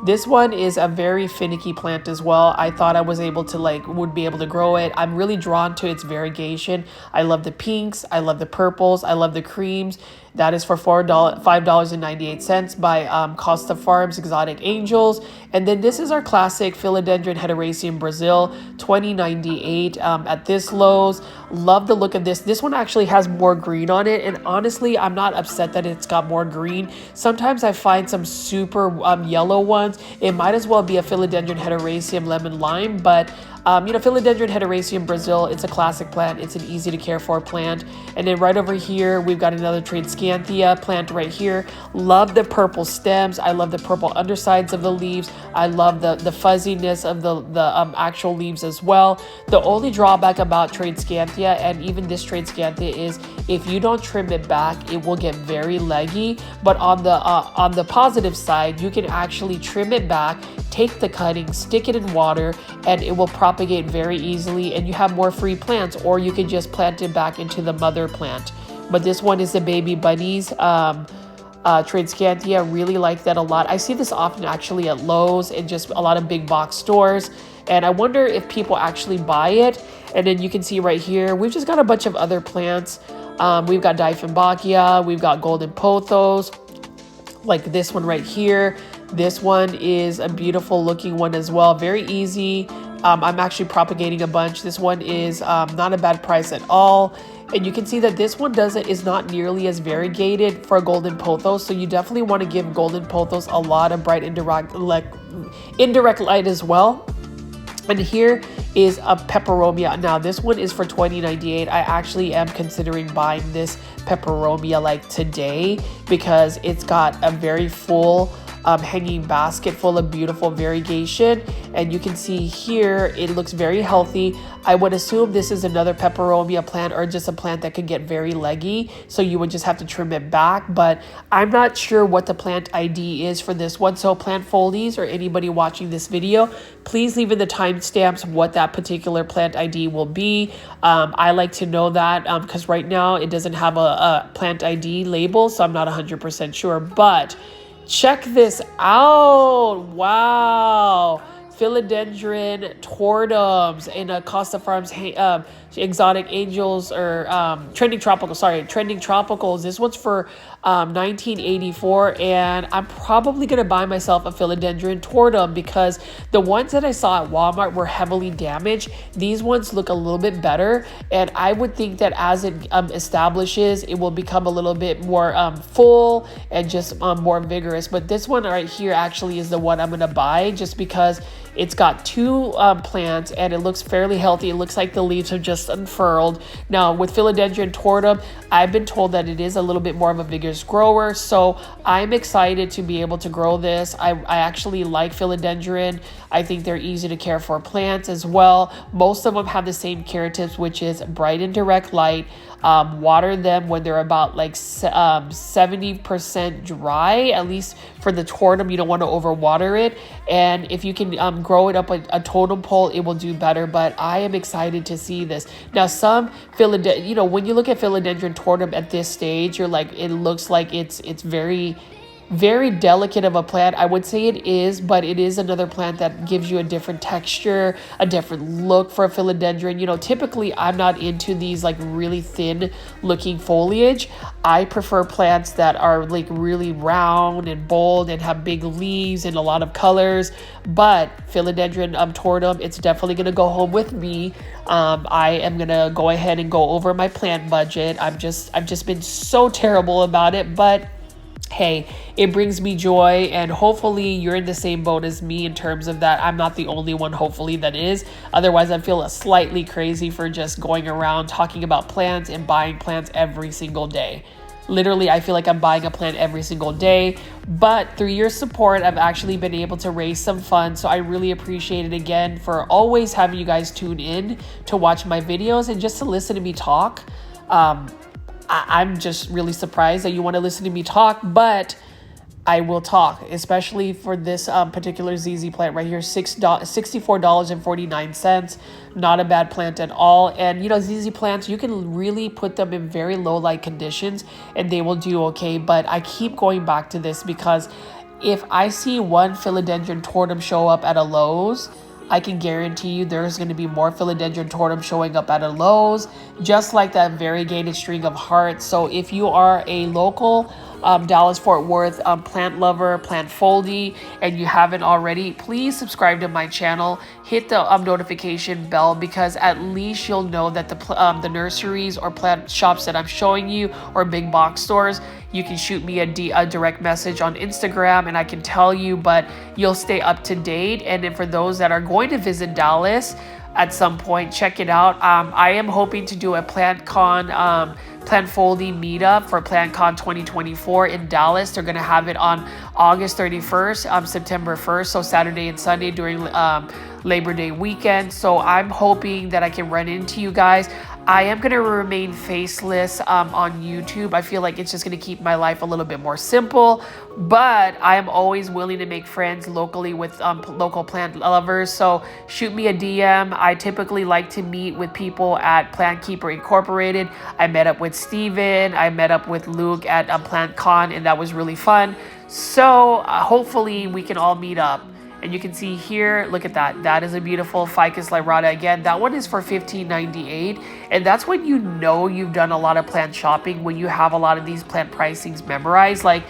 Speaker 1: This one is a very finicky plant as well. I thought I was able to would be able to grow it. I'm really drawn to its variegation. I love the pinks. I love the purples. I love the creams. That is for $5.98 by Costa Farms Exotic Angels. And then this is our classic Philodendron Hederaceum Brazil, $20.98 at this Lowe's. Love the look of this. This one actually has more green on it. And honestly, I'm not upset that it's got more green. Sometimes I find some super yellow ones. It might as well be a Philodendron Hederaceum Lemon Lime, but you know, Philodendron Hederaceum Brazil, it's a classic plant. It's an easy to care for plant. And then right over here, we've got another Tradescantia plant right here. Love the purple stems. I love the purple undersides of the leaves. I love the fuzziness of the actual leaves as well. The only drawback about Tradescantia, and even this Tradescantia, is if you don't trim it back, it will get very leggy. But on the positive side, you can actually trim it back, take the cutting, stick it in water, and it will propagate very easily, and you have more free plants, or you can just plant it back into the mother plant. But this one is the baby bunnies. Tradescantia, really like that a lot. I see this often actually at Lowe's and just a lot of big box stores, and I wonder if people actually buy it. And then you can see right here, we've just got a bunch of other plants. We've got Dieffenbachia, we've got golden pothos, like this one right here. This one is a beautiful looking one as well. Very easy. I'm actually propagating a bunch. This one is not a bad price at all. And you can see that this one is not nearly as variegated for golden pothos. So you definitely want to give golden pothos a lot of bright indirect light as well. And here is a peperomia. Now this one is for $20.98. I actually am considering buying this peperomia like today, because it's got a very full hanging basket full of beautiful variegation. And you can see here, it looks very healthy. I would assume this is another peperomia plant, or just a plant that could get very leggy, so you would just have to trim it back. But I'm not sure what the plant ID is for this one. So plant foldies, or anybody watching this video, please leave in the timestamps what that particular plant ID will be. I like to know that because right now it doesn't have a plant ID label, so I'm not 100% sure. But check this out. Wow. Philodendron Tortums in a Costa Farms Exotic Angels, or Trending Tropicals. Sorry, Trending Tropicals. This one's for 1984, and I'm probably gonna buy myself a Philodendron Tortum because the ones that I saw at Walmart were heavily damaged. These ones look a little bit better, and I would think that as it establishes, it will become a little bit more full and just more vigorous. But this one right here actually is the one I'm gonna buy, just because it's got two plants and it looks fairly healthy. It looks like the leaves have just unfurled. Now with Philodendron Tortum, I've been told that it is a little bit more of a vigorous grower, so I'm excited to be able to grow this. I actually like Philodendron. I think they're easy to care for plants as well. Most of them have the same care tips, which is bright and direct light. Water them when they're about like 70% dry, at least for the tortum. You don't want to overwater it. And if you can grow it up a totem pole, it will do better. But I am excited to see this. Now, some philodendron, you know, when you look at Philodendron Tortum at this stage, you're like, it looks like it's very delicate of a plant. I would say it is, but it is another plant that gives you a different texture, a different look for a philodendron. You know, typically I'm not into these like really thin looking foliage. I prefer plants that are like really round and bold and have big leaves and a lot of colors. But Philodendron Tortum, it's definitely gonna go home with me. I am gonna go ahead and go over my plant budget. I've just been so terrible about it, but hey, it brings me joy, and hopefully you're in the same boat as me in terms of that. I'm not the only one, hopefully, that is. Otherwise, I feel slightly crazy for just going around talking about plants and buying plants every single day. Literally, I feel like I'm buying a plant every single day, but through your support, I've actually been able to raise some funds. So I really appreciate it again for always having you guys tune in to watch my videos and just to listen to me talk. I'm just really surprised that you want to listen to me talk, but I will talk, especially for this particular ZZ plant right here, $64.49. Not a bad plant at all. And you know, ZZ plants, you can really put them in very low light conditions and they will do okay. But I keep going back to this because if I see one Philodendron Tortum show up at a Lowe's, I can guarantee you there's going to be more Philodendron Tortum showing up at a Lowe's, just like that variegated string of hearts. So if you are a local Dallas-Fort Worth plant lover, plant foldie, and you haven't already, please subscribe to my channel. Hit the notification bell, because at least you'll know that the nurseries or plant shops that I'm showing you, or big box stores, you can shoot me a direct message on Instagram and I can tell you, but you'll stay up to date. And then for those that are going to visit Dallas at some point, check it out. I am hoping to do a PlantCon Plant Folding meetup for PlantCon 2024 in Dallas. They're going to have it on August 31st, September 1st, so Saturday and Sunday during Labor Day weekend. So I'm hoping that I can run into you guys. I am going to remain faceless on YouTube. I feel like it's just going to keep my life a little bit more simple, but I am always willing to make friends locally with local plant lovers. So shoot me a DM. I typically like to meet with people at Plant Keeper Incorporated. I met up with Steven. I met up with Luke at PlantCon, and that was really fun. So hopefully we can all meet up. And you can see here, look at that. That is a beautiful Ficus lyrata. Again, that one is for $15.98. And that's when you know you've done a lot of plant shopping, when you have a lot of these plant pricings memorized. Like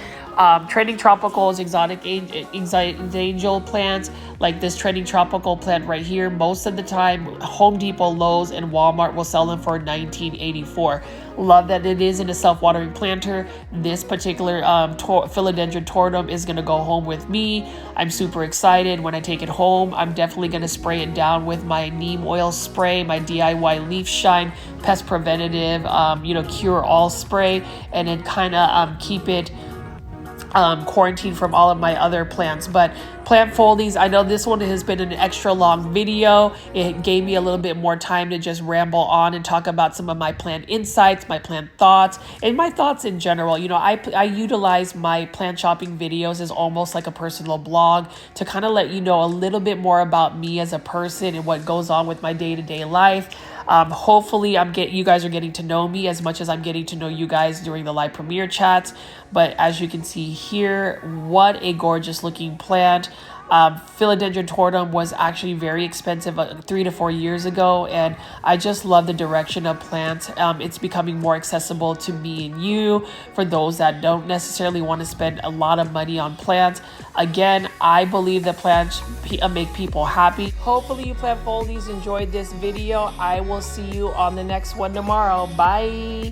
Speaker 1: trending tropicals, exotic angel plants, like this trending tropical plant right here. Most of the time, Home Depot, Lowe's, and Walmart will sell them for $19.84. Love that it is in a self-watering planter. This particular Philodendron Tortum is going to go home with me. I'm super excited. When I take it home, I'm definitely going to spray it down with my neem oil spray, my DIY leaf shine pest preventative, cure all spray, and then kind of keep it quarantined from all of my other plants. But plant foldies, I know this one has been an extra long video. It gave me a little bit more time to just ramble on and talk about some of my plant insights, my plant thoughts, and my thoughts in general. You know, I utilize my plant shopping videos as almost like a personal blog to kind of let you know a little bit more about me as a person and what goes on with my day-to-day life. Hopefully you guys are getting to know me as much as I'm getting to know you guys during the live premiere chats. But as you can see here, what a gorgeous looking plant. Philodendron Tortum was actually very expensive 3 to 4 years ago, and I just love the direction of plants. It's becoming more accessible to me and you for those that don't necessarily want to spend a lot of money on plants. Again, I believe that plants make people happy. Hopefully you plant foldies enjoyed this video. I will see you on the next one tomorrow. Bye.